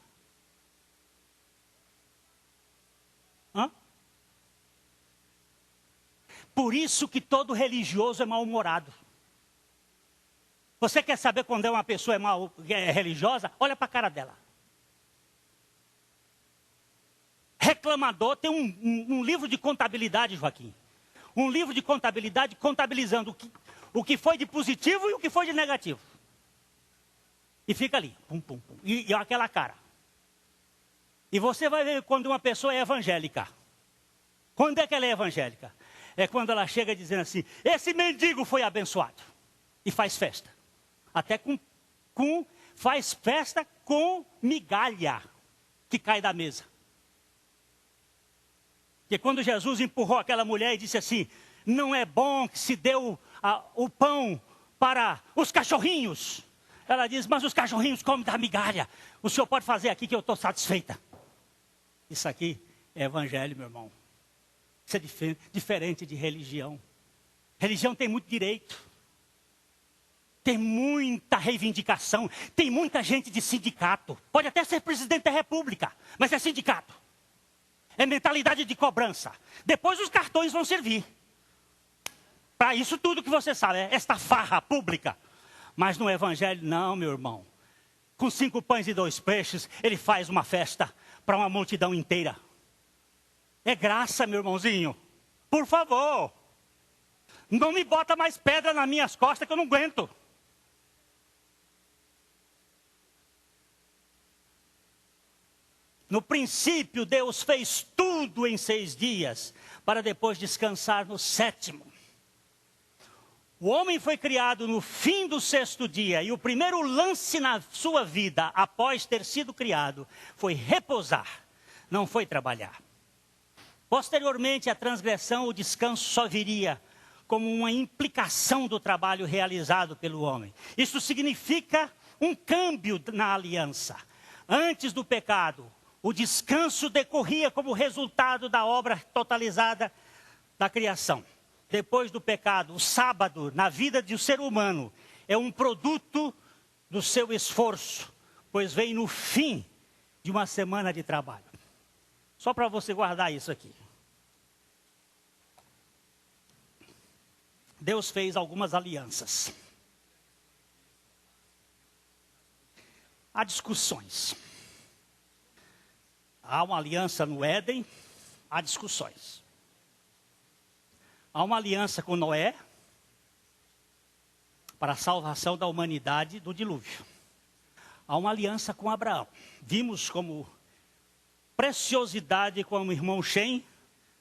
[SPEAKER 1] Hã? Por isso que todo religioso é mal-humorado. Você quer saber quando uma pessoa é religiosa? Olha para a cara dela. Reclamador tem um livro de contabilidade, Joaquim. Um livro de contabilidade contabilizando o que foi de positivo e o que foi de negativo. E fica ali, pum, pum, pum. E aquela cara. E você vai ver quando uma pessoa é evangélica. Quando é que ela é evangélica? É quando ela chega dizendo assim, esse mendigo foi abençoado. E faz festa. Até faz festa com migalha que cai da mesa. Porque quando Jesus empurrou aquela mulher e disse assim, não é bom que se deu o pão para os cachorrinhos. Ela diz, mas os cachorrinhos comem da migalha. O senhor pode fazer aqui que eu estou satisfeita. Isso aqui é evangelho, meu irmão. Isso é diferente de religião. Religião tem muito direito. Tem muita reivindicação. Tem muita gente de sindicato. Pode até ser presidente da república, mas é sindicato. É mentalidade de cobrança. Depois os cartões vão servir. Para isso tudo que você sabe, é esta farra pública. Mas no evangelho, não, meu irmão. Com 5 pães e 2 peixes, ele faz uma festa para uma multidão inteira. É graça, meu irmãozinho. Por favor. Não me bota mais pedra nas minhas costas que eu não aguento. No princípio, Deus fez tudo em 6 dias, para depois descansar no 7º. O homem foi criado no fim do 6º dia, e o primeiro lance na sua vida, após ter sido criado, foi repousar, não foi trabalhar. Posteriormente, a transgressão, o descanso só viria como uma implicação do trabalho realizado pelo homem. Isso significa um câmbio na aliança. Antes do pecado, o descanso decorria como resultado da obra totalizada da criação. Depois do pecado, o sábado, na vida do ser humano, é um produto do seu esforço, pois vem no fim de uma semana de trabalho. Só para você guardar isso aqui. Deus fez algumas alianças. Há discussões. Há uma aliança no Éden, há discussões. Há uma aliança com Noé, para a salvação da humanidade do dilúvio. Há uma aliança com Abraão. Vimos como preciosidade como o irmão Shem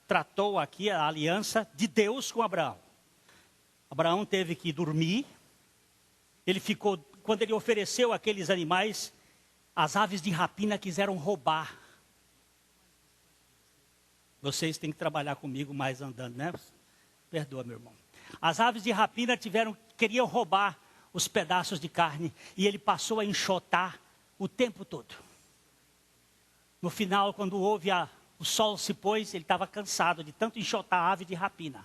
[SPEAKER 1] tratou aqui a aliança de Deus com Abraão. Abraão teve que dormir. Ele ficou, quando ele ofereceu aqueles animais, as aves de rapina quiseram roubar. Vocês têm que trabalhar comigo mais andando, né? Perdoa, meu irmão. As aves de rapina queriam roubar os pedaços de carne. E ele passou a enxotar o tempo todo. No final, quando o sol se pôs, ele estava cansado de tanto enxotar a ave de rapina.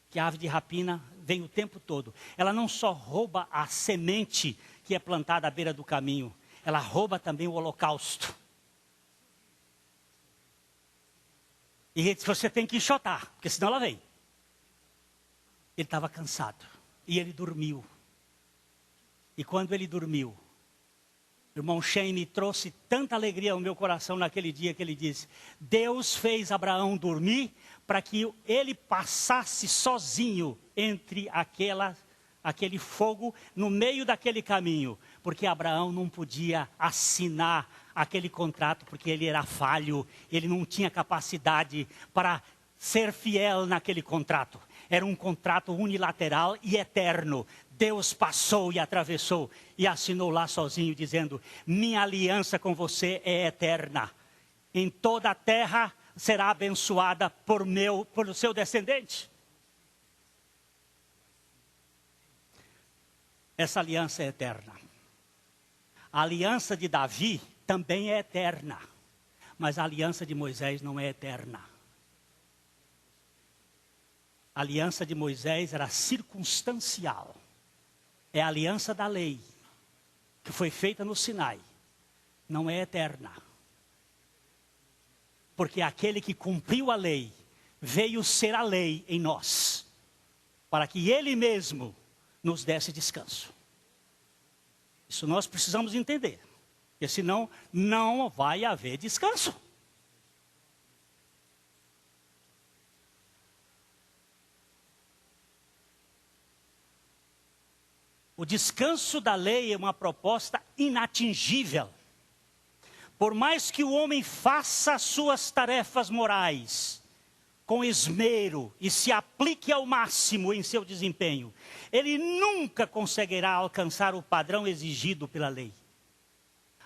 [SPEAKER 1] Que a ave de rapina vem o tempo todo. Ela não só rouba a semente que é plantada à beira do caminho. Ela rouba também o holocausto. E você tem que enxotar, porque senão ela vem. Ele estava cansado. E ele dormiu. E quando ele dormiu, o irmão Shem me trouxe tanta alegria ao meu coração naquele dia que ele disse: Deus fez Abraão dormir para que ele passasse sozinho entre aquele fogo, no meio daquele caminho. Porque Abraão não podia assinar aquele contrato, porque ele era falho, ele não tinha capacidade para ser fiel naquele contrato. Era um contrato unilateral e eterno. Deus passou e atravessou e assinou lá sozinho, dizendo: minha aliança com você é eterna. Em toda a terra será abençoada por o seu descendente. Essa aliança é eterna. A aliança de Davi também é eterna. Mas a aliança de Moisés não é eterna. A aliança de Moisés era circunstancial. É a aliança da lei, que foi feita no Sinai. Não é eterna. Porque aquele que cumpriu a lei, veio ser a lei em nós. Para que Ele mesmo nos desse descanso. Isso nós precisamos entender. Porque senão não vai haver descanso. O descanso da lei é uma proposta inatingível. Por mais que o homem faça suas tarefas morais com esmero e se aplique ao máximo em seu desempenho, ele nunca conseguirá alcançar o padrão exigido pela lei.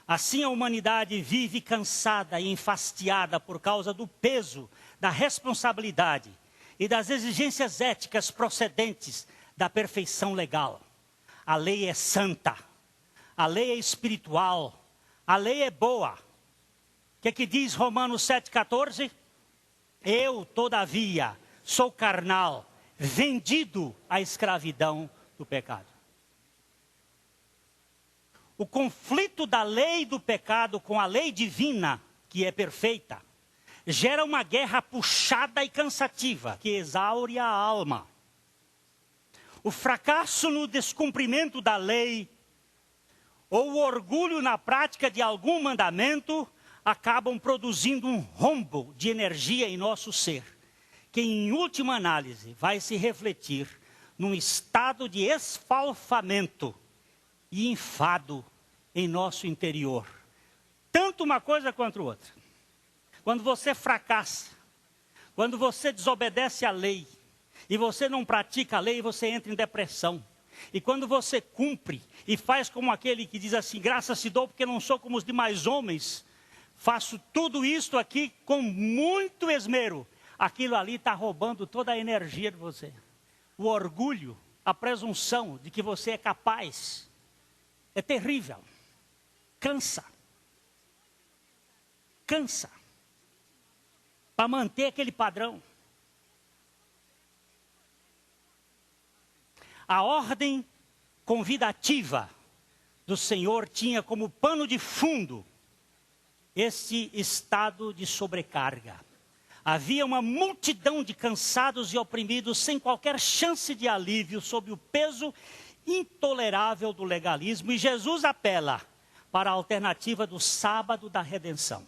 [SPEAKER 1] Assim a humanidade vive cansada e enfastiada por causa do peso, da responsabilidade e das exigências éticas procedentes da perfeição legal. A lei é santa, a lei é espiritual, a lei é boa. O que diz Romanos 7,14? Eu, todavia, sou carnal, vendido à escravidão do pecado. O conflito da lei do pecado com a lei divina, que é perfeita, gera uma guerra puxada e cansativa, que exaure a alma. O fracasso no descumprimento da lei, ou o orgulho na prática de algum mandamento, acabam produzindo um rombo de energia em nosso ser, que em última análise vai se refletir num estado de esfalfamento e enfado em nosso interior. Tanto uma coisa quanto outra. Quando você fracassa, quando você desobedece à lei, e você não pratica a lei, você entra em depressão. E quando você cumpre e faz como aquele que diz assim, graças te dou porque não sou como os demais homens, faço tudo isto aqui com muito esmero, aquilo ali está roubando toda a energia de você. O orgulho, a presunção de que você é capaz, é terrível. Cansa. Cansa. Para manter aquele padrão. A ordem convidativa do Senhor tinha como pano de fundo esse estado de sobrecarga. Havia uma multidão de cansados e oprimidos sem qualquer chance de alívio sob o peso intolerável do legalismo. E Jesus apela para a alternativa do sábado da redenção.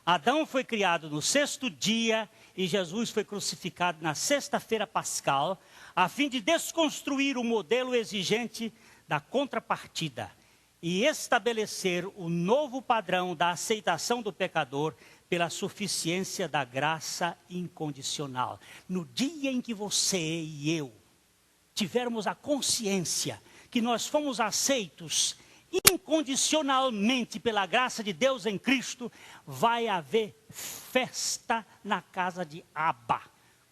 [SPEAKER 1] Adão foi criado no sexto dia e Jesus foi crucificado na sexta-feira pascal, a fim de desconstruir o modelo exigente da contrapartida e estabelecer o novo padrão da aceitação do pecador pela suficiência da graça incondicional. No dia em que você e eu tivermos a consciência que nós fomos aceitos incondicionalmente pela graça de Deus em Cristo, vai haver festa na casa de Abba,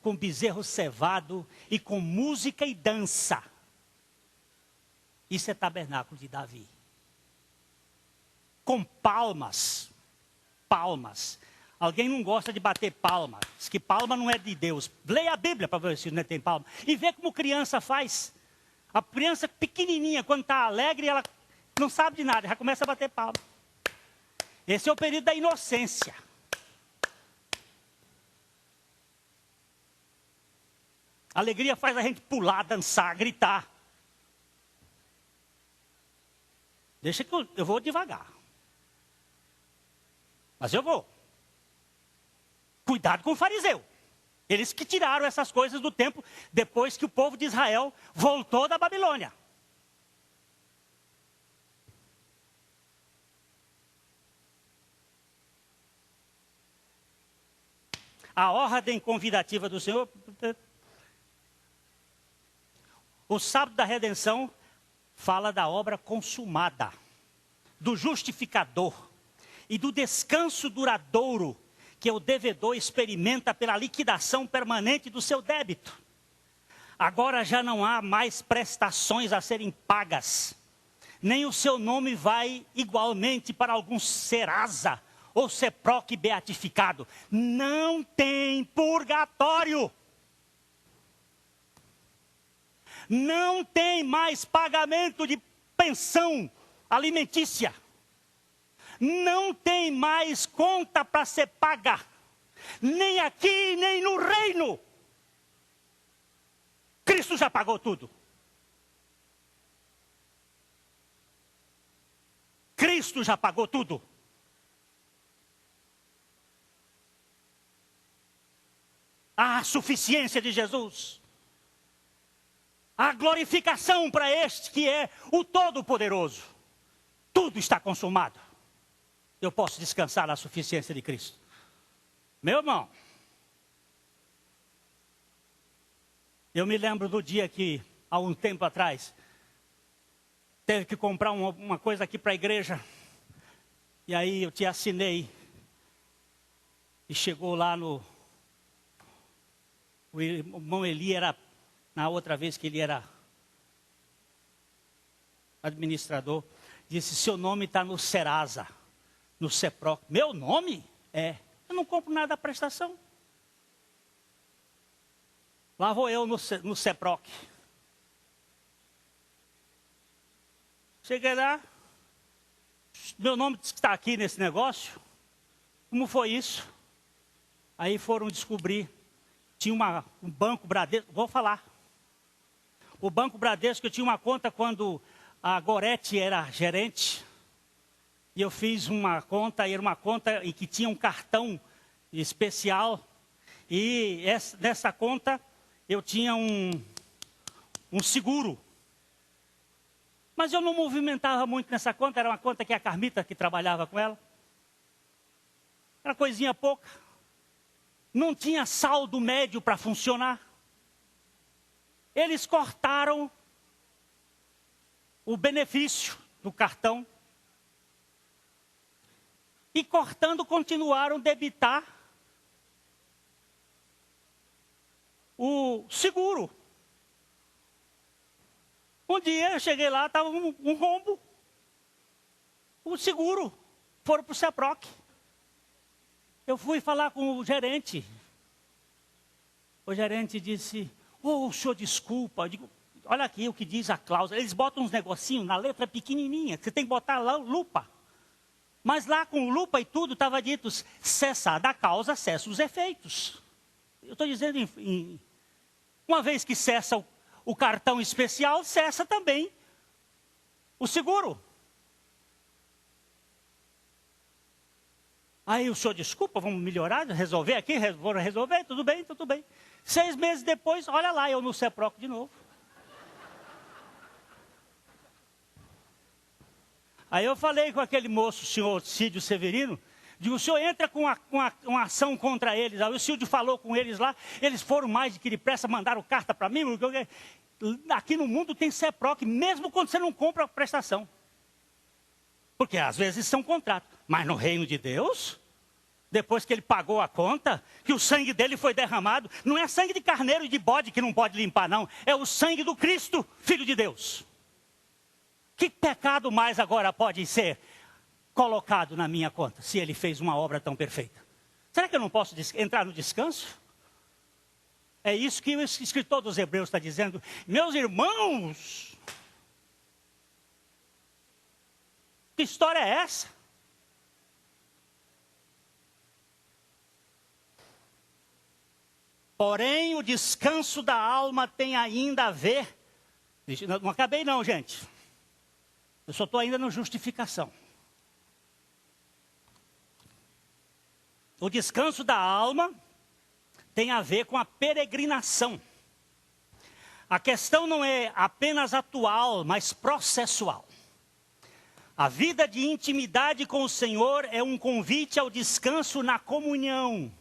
[SPEAKER 1] com bezerro cevado e com música e dança. Isso é tabernáculo de Davi. Com palmas. Palmas. Alguém não gosta de bater palma. Diz que palma não é de Deus. Leia a Bíblia para ver se não tem palma. E vê como criança faz. A criança pequenininha, quando está alegre, ela não sabe de nada, já começa a bater palma. Esse é o período da inocência. A alegria faz a gente pular, dançar, gritar. Deixa que eu vou devagar. Mas eu vou. Cuidado com o fariseu. Eles que tiraram essas coisas do templo depois que o povo de Israel voltou da Babilônia. A ordem convidativa do Senhor. O sábado da redenção fala da obra consumada, do justificador e do descanso duradouro que o devedor experimenta pela liquidação permanente do seu débito. Agora já não há mais prestações a serem pagas. nem o seu nome vai igualmente para algum Serasa ou Seproc beatificado. Não tem purgatório. Não tem mais pagamento de pensão alimentícia. Não tem mais conta para ser paga. Nem aqui, nem no reino. Cristo já pagou tudo. Cristo já pagou tudo. A suficiência de Jesus. A glorificação para este que é o Todo-Poderoso. Tudo está consumado. Eu posso descansar na suficiência de Cristo. Meu irmão, eu me lembro do dia que, há um tempo atrás, teve que comprar uma coisa aqui para a igreja. E aí eu te assinei. E chegou lá no... O irmão Eli era... Na outra vez que ele era administrador, disse, seu nome está no Serasa, no Seproc. Meu nome? É. Eu não compro nada da prestação. Lá vou eu no Seproc. Cheguei lá, meu nome está aqui nesse negócio. Como foi isso? Aí foram descobrir, tinha um banco Bradesco, vou falar. O Banco Bradesco, eu tinha uma conta quando a Gorete era gerente. E eu fiz uma conta, era uma conta em que tinha um cartão especial. E nessa conta eu tinha um seguro. Mas eu não movimentava muito nessa conta, era uma conta que a Carmita que trabalhava com ela. Era coisinha pouca. Não tinha saldo médio para funcionar. Eles cortaram o benefício do cartão. E cortando, continuaram a debitar o seguro. Um dia eu cheguei lá, estava um rombo. O seguro. Foram para o Seproc. Eu fui falar com o gerente. O gerente disse... Oh, o senhor desculpa. Eu digo, olha aqui o que diz a cláusula. Eles botam uns negocinhos na letra pequenininha, que você tem que botar lá lupa. Mas lá com lupa e tudo estava dito, cessada a causa, cessa os efeitos. Eu estou dizendo, uma vez que cessa o cartão especial, cessa também o seguro. Aí o senhor, desculpa, vamos melhorar, resolver aqui, vamos resolver, tudo bem, tudo bem. 6 meses depois, olha lá, eu no Seproc de novo. Aí eu falei com aquele moço, o senhor Cídio Severino, digo, o senhor entra com uma ação contra eles. Aí o Cídio falou com eles lá, eles foram mais de que depressa, mandaram carta para mim. Aqui no mundo tem Seproc, mesmo quando você não compra a prestação. Porque às vezes são contratos. Mas no reino de Deus, depois que ele pagou a conta, que o sangue dele foi derramado, não é sangue de carneiro e de bode que não pode limpar, não. É o sangue do Cristo, Filho de Deus. Que pecado mais agora pode ser colocado na minha conta, se ele fez uma obra tão perfeita? Será que eu não posso entrar no descanso? É isso que o escritor dos Hebreus está dizendo. Meus irmãos, que história é essa? Porém, o descanso da alma tem ainda a ver... Não acabei não, gente. Eu só estou ainda na justificação. O descanso da alma tem a ver com a peregrinação. A questão não é apenas atual, mas processual. A vida de intimidade com o Senhor é um convite ao descanso na comunhão.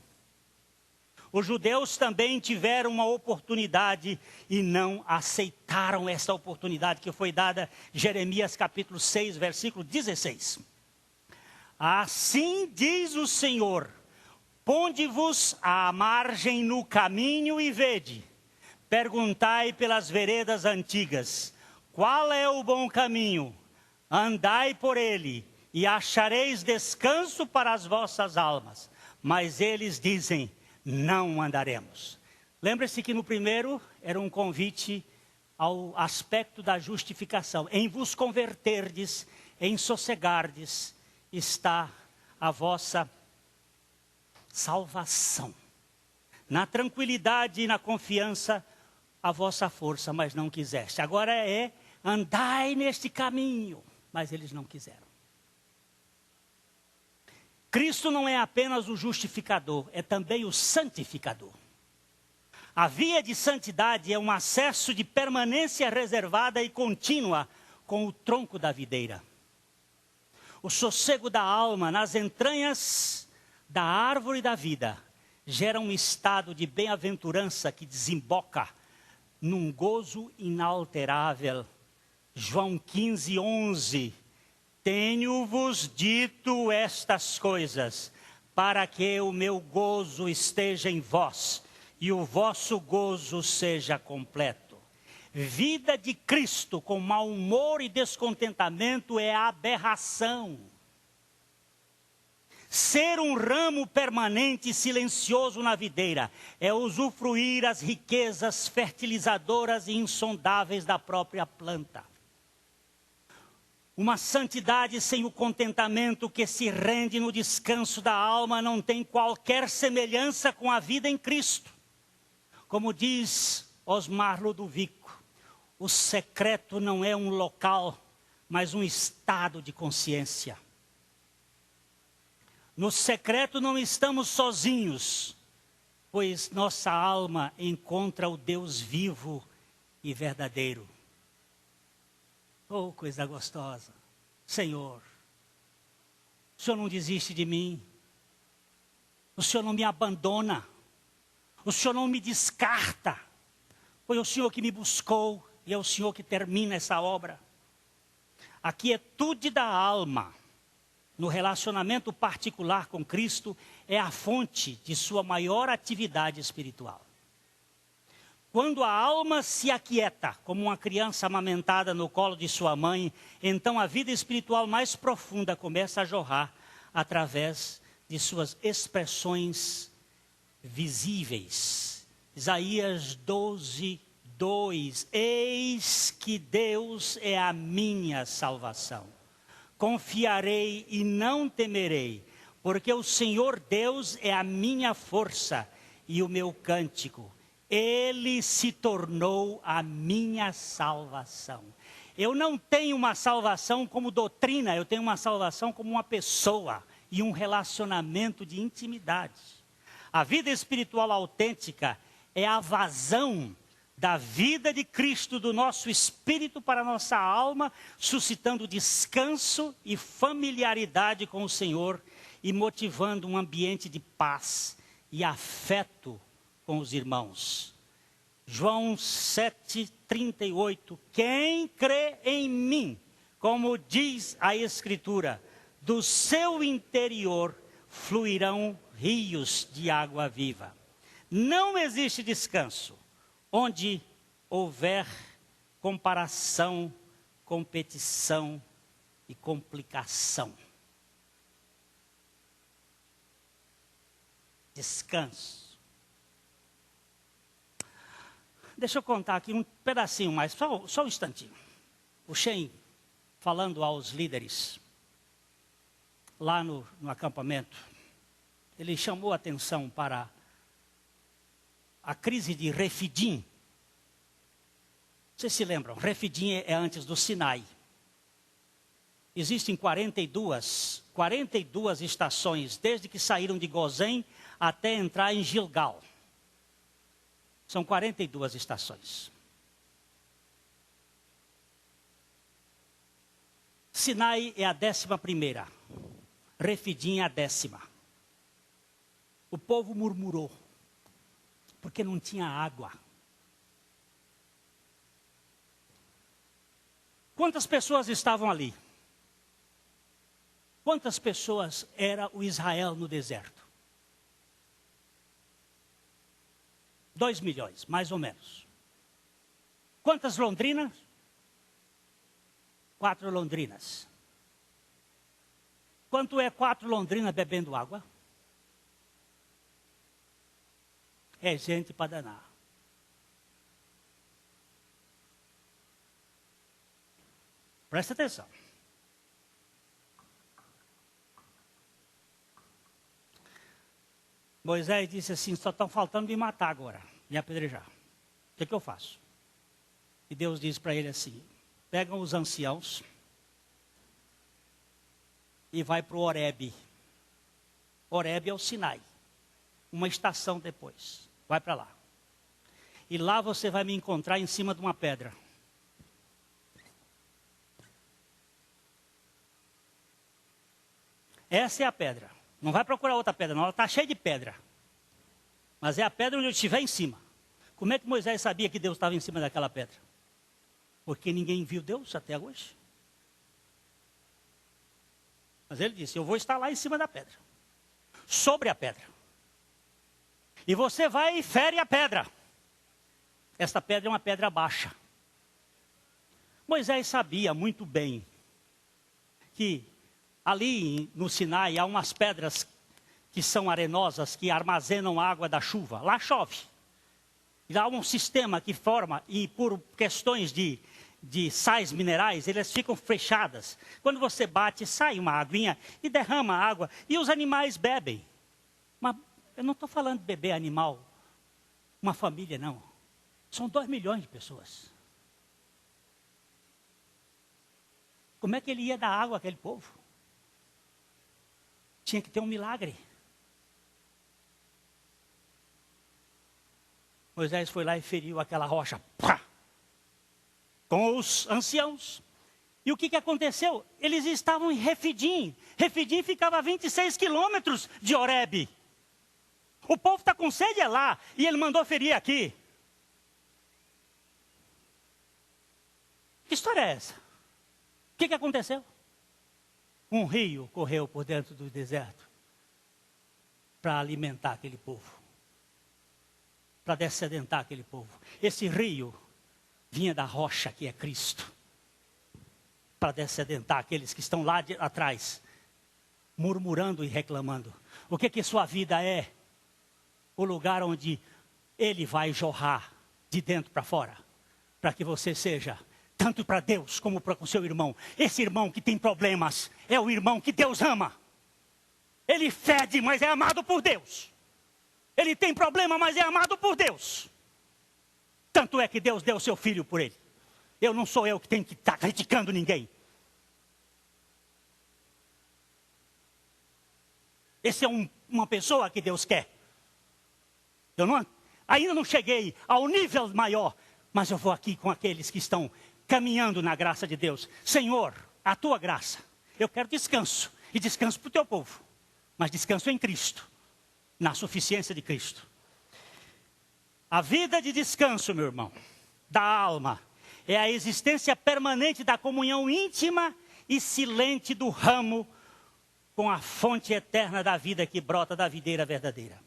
[SPEAKER 1] Os judeus também tiveram uma oportunidade e não aceitaram essa oportunidade que foi dada em Jeremias capítulo 6, versículo 16. Assim diz o Senhor, ponde-vos à margem no caminho e vede, perguntai pelas veredas antigas, qual é o bom caminho? andai por ele e achareis descanso para as vossas almas. Mas eles dizem, não andaremos. Lembre-se que no primeiro era um convite ao aspecto da justificação. Em vos converterdes, em sossegardes, está a vossa salvação. Na tranquilidade e na confiança, a vossa força, mas não quiseste. Agora é, andai neste caminho, mas eles não quiseram. Cristo não é apenas o justificador, é também o santificador. A via de santidade é um acesso de permanência reservada e contínua com o tronco da videira. O sossego da alma nas entranhas da árvore da vida gera um estado de bem-aventurança que desemboca num gozo inalterável. João 15:11. Tenho-vos dito estas coisas, para que o meu gozo esteja em vós e o vosso gozo seja completo. Vida de Cristo com mau humor e descontentamento é aberração. Ser um ramo permanente e silencioso na videira é usufruir as riquezas fertilizadoras e insondáveis da própria planta. Uma santidade sem o contentamento que se rende no descanso da alma não tem qualquer semelhança com a vida em Cristo. Como diz Osmar Ludovico, o secreto não é um local, mas um estado de consciência. No secreto não estamos sozinhos, pois nossa alma encontra o Deus vivo e verdadeiro. Oh, coisa gostosa. Senhor, o Senhor não desiste de mim. O Senhor não me abandona. O Senhor não me descarta. Foi o Senhor que me buscou e é o Senhor que termina essa obra. A quietude da alma, no relacionamento particular com Cristo, é a fonte de sua maior atividade espiritual. Quando a alma se aquieta, como uma criança amamentada no colo de sua mãe, então a vida espiritual mais profunda começa a jorrar através de suas expressões visíveis. Isaías 12:2. Eis que Deus é a minha salvação. Confiarei e não temerei, porque o Senhor Deus é a minha força e o meu cântico. Ele se tornou a minha salvação. Eu não tenho uma salvação como doutrina, eu tenho uma salvação como uma pessoa e um relacionamento de intimidade. A vida espiritual autêntica é a vazão da vida de Cristo, do nosso espírito para a nossa alma, suscitando descanso e familiaridade com o Senhor e motivando um ambiente de paz e afeto com os irmãos. João 7:38. Quem crê em mim, como diz a Escritura, do seu interior fluirão rios de água viva. Não existe descanso onde houver comparação, competição e complicação. Descanso. Deixa eu contar aqui um pedacinho mais, só um instantinho. O Shen, falando aos líderes, lá no acampamento, ele chamou a atenção para a crise de Refidim. Vocês se lembram, Refidim é antes do Sinai. Existem 42 estações, desde que saíram de Gozém até entrar em Gilgal. São 42 estações. Sinai é a 11ª. Refidim é a 10ª. O povo murmurou, porque não tinha água. Quantas pessoas estavam ali? Quantas pessoas era o Israel no deserto? 2 milhões, mais ou menos. Quantas londrinas? 4 londrinas. Quanto é 4 londrinas bebendo água? É gente para danar. Presta atenção. Moisés disse assim, só estão faltando me matar agora, me apedrejar. O que eu faço? E Deus disse para ele assim, pegam os anciãos e vai para o Horebe. Horebe é o Sinai, uma estação depois. Vai para lá. E lá você vai me encontrar em cima de uma pedra. Essa é a pedra. Não vai procurar outra pedra, não. Ela está cheia de pedra. Mas é a pedra onde eu estiver em cima. Como é que Moisés sabia que Deus estava em cima daquela pedra? Porque ninguém viu Deus até hoje. Mas ele disse, eu vou estar lá em cima da pedra. Sobre a pedra. E você vai e fere a pedra. Esta pedra é uma pedra baixa. Moisés sabia muito bem que ali no Sinai há umas pedras que são arenosas, que armazenam a água da chuva. Lá chove. E há um sistema que forma, e por questões de sais minerais, elas ficam fechadas. Quando você bate, sai uma aguinha e derrama a água. E os animais bebem. Mas eu não estou falando de beber animal, uma família, não. São 2 milhões de pessoas. Como é que ele ia dar água àquele povo? Tinha que ter um milagre. Moisés foi lá e feriu aquela rocha. Pá! Com os anciãos. E o que aconteceu? Eles estavam em Refidim. Refidim ficava a 26 quilômetros de Horebe. O povo está com sede é lá. E ele mandou ferir aqui. Que história é essa? O que aconteceu? Um rio correu por dentro do deserto para alimentar aquele povo, para descedentar aquele povo. Esse rio vinha da rocha que é Cristo, para descedentar aqueles que estão lá atrás, murmurando e reclamando. O que sua vida é? O lugar onde Ele vai jorrar de dentro para fora, para que você seja tanto para Deus como para o seu irmão. Esse irmão que tem problemas é o irmão que Deus ama. Ele fede, mas é amado por Deus. Ele tem problema, mas é amado por Deus. Tanto é que Deus deu o seu filho por ele. Eu não sou eu que tenho que estar criticando ninguém. Esse é uma pessoa que Deus quer. Ainda não cheguei ao nível maior, mas eu vou aqui com aqueles que estão caminhando na graça de Deus. Senhor, a tua graça. Eu quero descanso. E descanso para o teu povo. Mas descanso em Cristo. Na suficiência de Cristo. A vida de descanso, meu irmão, da alma, é a existência permanente da comunhão íntima e silente do ramo com a fonte eterna da vida que brota da videira verdadeira.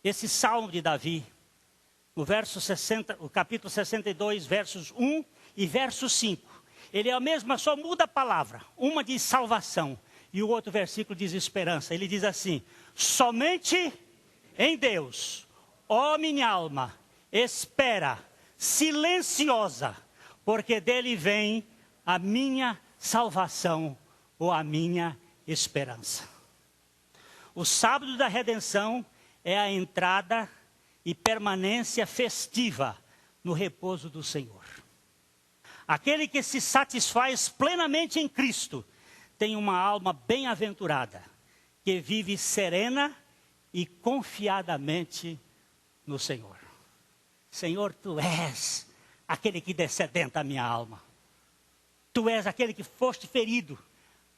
[SPEAKER 1] Esse salmo de Davi, o capítulo 62, versos 1 e verso 5. Ele é a mesma, só muda a palavra. Uma diz salvação e o outro versículo diz esperança. Ele diz assim, somente em Deus, ó minha alma, espera, silenciosa, porque dele vem a minha salvação ou a minha esperança. O sábado da redenção é a entrada e permanência festiva no repouso do Senhor. Aquele que se satisfaz plenamente em Cristo tem uma alma bem-aventurada, que vive serena e confiadamente no Senhor. Senhor, Tu és aquele que descedenta a minha alma. Tu és aquele que foste ferido.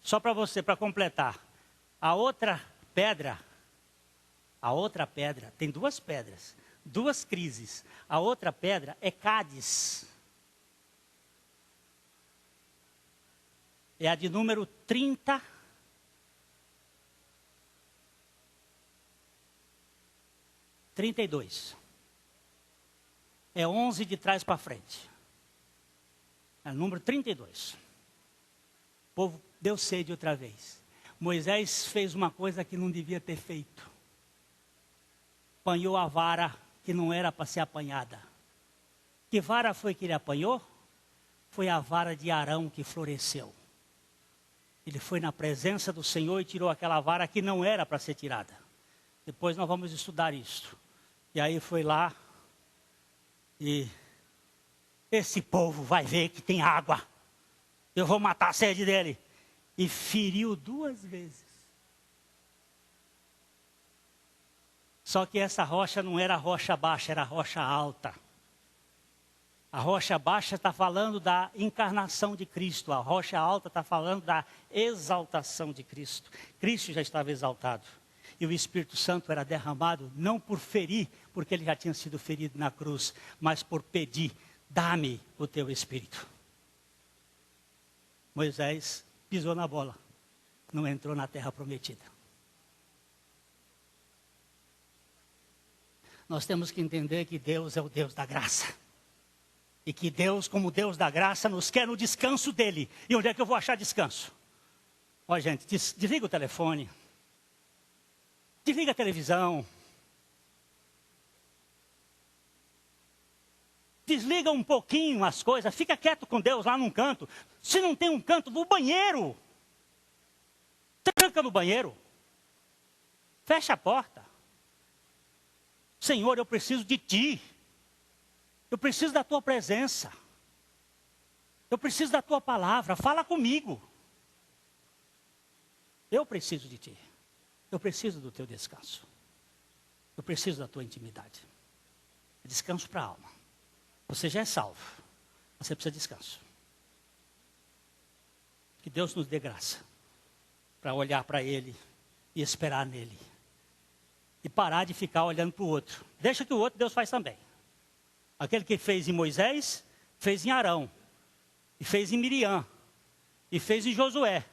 [SPEAKER 1] Só para você, para completar. A outra pedra, tem 2 pedras, 2 crises. A outra pedra é Cádiz. É a de número 30. 32. É 11 de trás para frente. É o número 32. O povo deu sede outra vez. Moisés fez uma coisa que não devia ter feito. Apanhou a vara que não era para ser apanhada. Que vara foi que ele apanhou? Foi a vara de Arão que floresceu. Ele foi na presença do Senhor e tirou aquela vara que não era para ser tirada. Depois nós vamos estudar isso. E aí foi lá e esse povo vai ver que tem água. Eu vou matar a sede dele. E feriu 2 vezes. Só que essa rocha não era rocha baixa, era rocha alta. A rocha baixa está falando da encarnação de Cristo. A rocha alta está falando da exaltação de Cristo. Cristo já estava exaltado. E o Espírito Santo era derramado não por ferir, porque ele já tinha sido ferido na cruz, mas por pedir, dá-me o teu Espírito. Moisés pisou na bola, não entrou na terra prometida. Nós temos que entender que Deus é o Deus da graça. E que Deus, como Deus da graça, nos quer no descanso dele. E onde é que eu vou achar descanso? Ó, gente, desliga o telefone. Desliga a televisão. Desliga um pouquinho as coisas. Fica quieto com Deus lá num canto. Se não tem um canto, no banheiro. Tranca no banheiro. Fecha a porta. Senhor, eu preciso de ti. Eu preciso da tua presença. Eu preciso da tua palavra. Fala comigo. Eu preciso de ti. Eu preciso do teu descanso. Eu preciso da tua intimidade. Descanso para a alma. Você já é salvo. Você precisa de descanso. Que Deus nos dê graça para olhar para Ele e esperar nele. E parar de ficar olhando para o outro. Deixa que o outro Deus faz também. Aquele que fez em Moisés, fez em Arão. E fez em Miriam. E fez em Josué.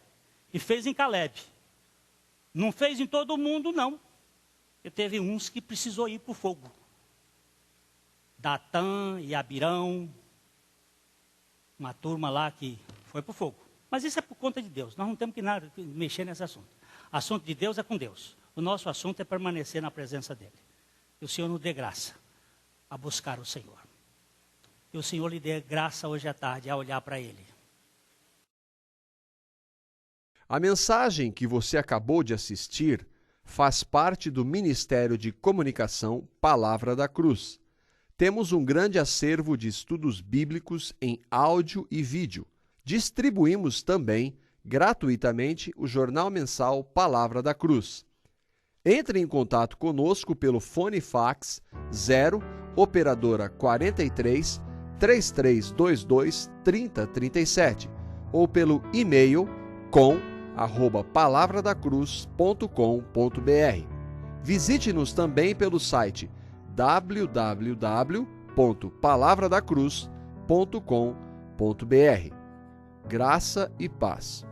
[SPEAKER 1] E fez em Caleb. Não fez em todo mundo, não. Porque teve uns que precisou ir para o fogo. Datã e Abirão. Uma turma lá que foi para o fogo. Mas isso é por conta de Deus. Nós não temos que mexer nesse assunto. O assunto de Deus é com Deus. O nosso assunto é permanecer na presença dEle. Que o Senhor nos dê graça a buscar o Senhor. Que o Senhor lhe dê graça hoje à tarde a olhar para Ele.
[SPEAKER 2] A mensagem que você acabou de assistir faz parte do Ministério de Comunicação Palavra da Cruz. Temos um grande acervo de estudos bíblicos em áudio e vídeo. Distribuímos também, gratuitamente, o jornal mensal Palavra da Cruz. Entre em contato conosco pelo fone fax 0 operadora 43 3322 3037 ou pelo e-mail com@palavradacruz.com.br. Visite-nos também pelo site www.palavradacruz.com.br. Graça e paz.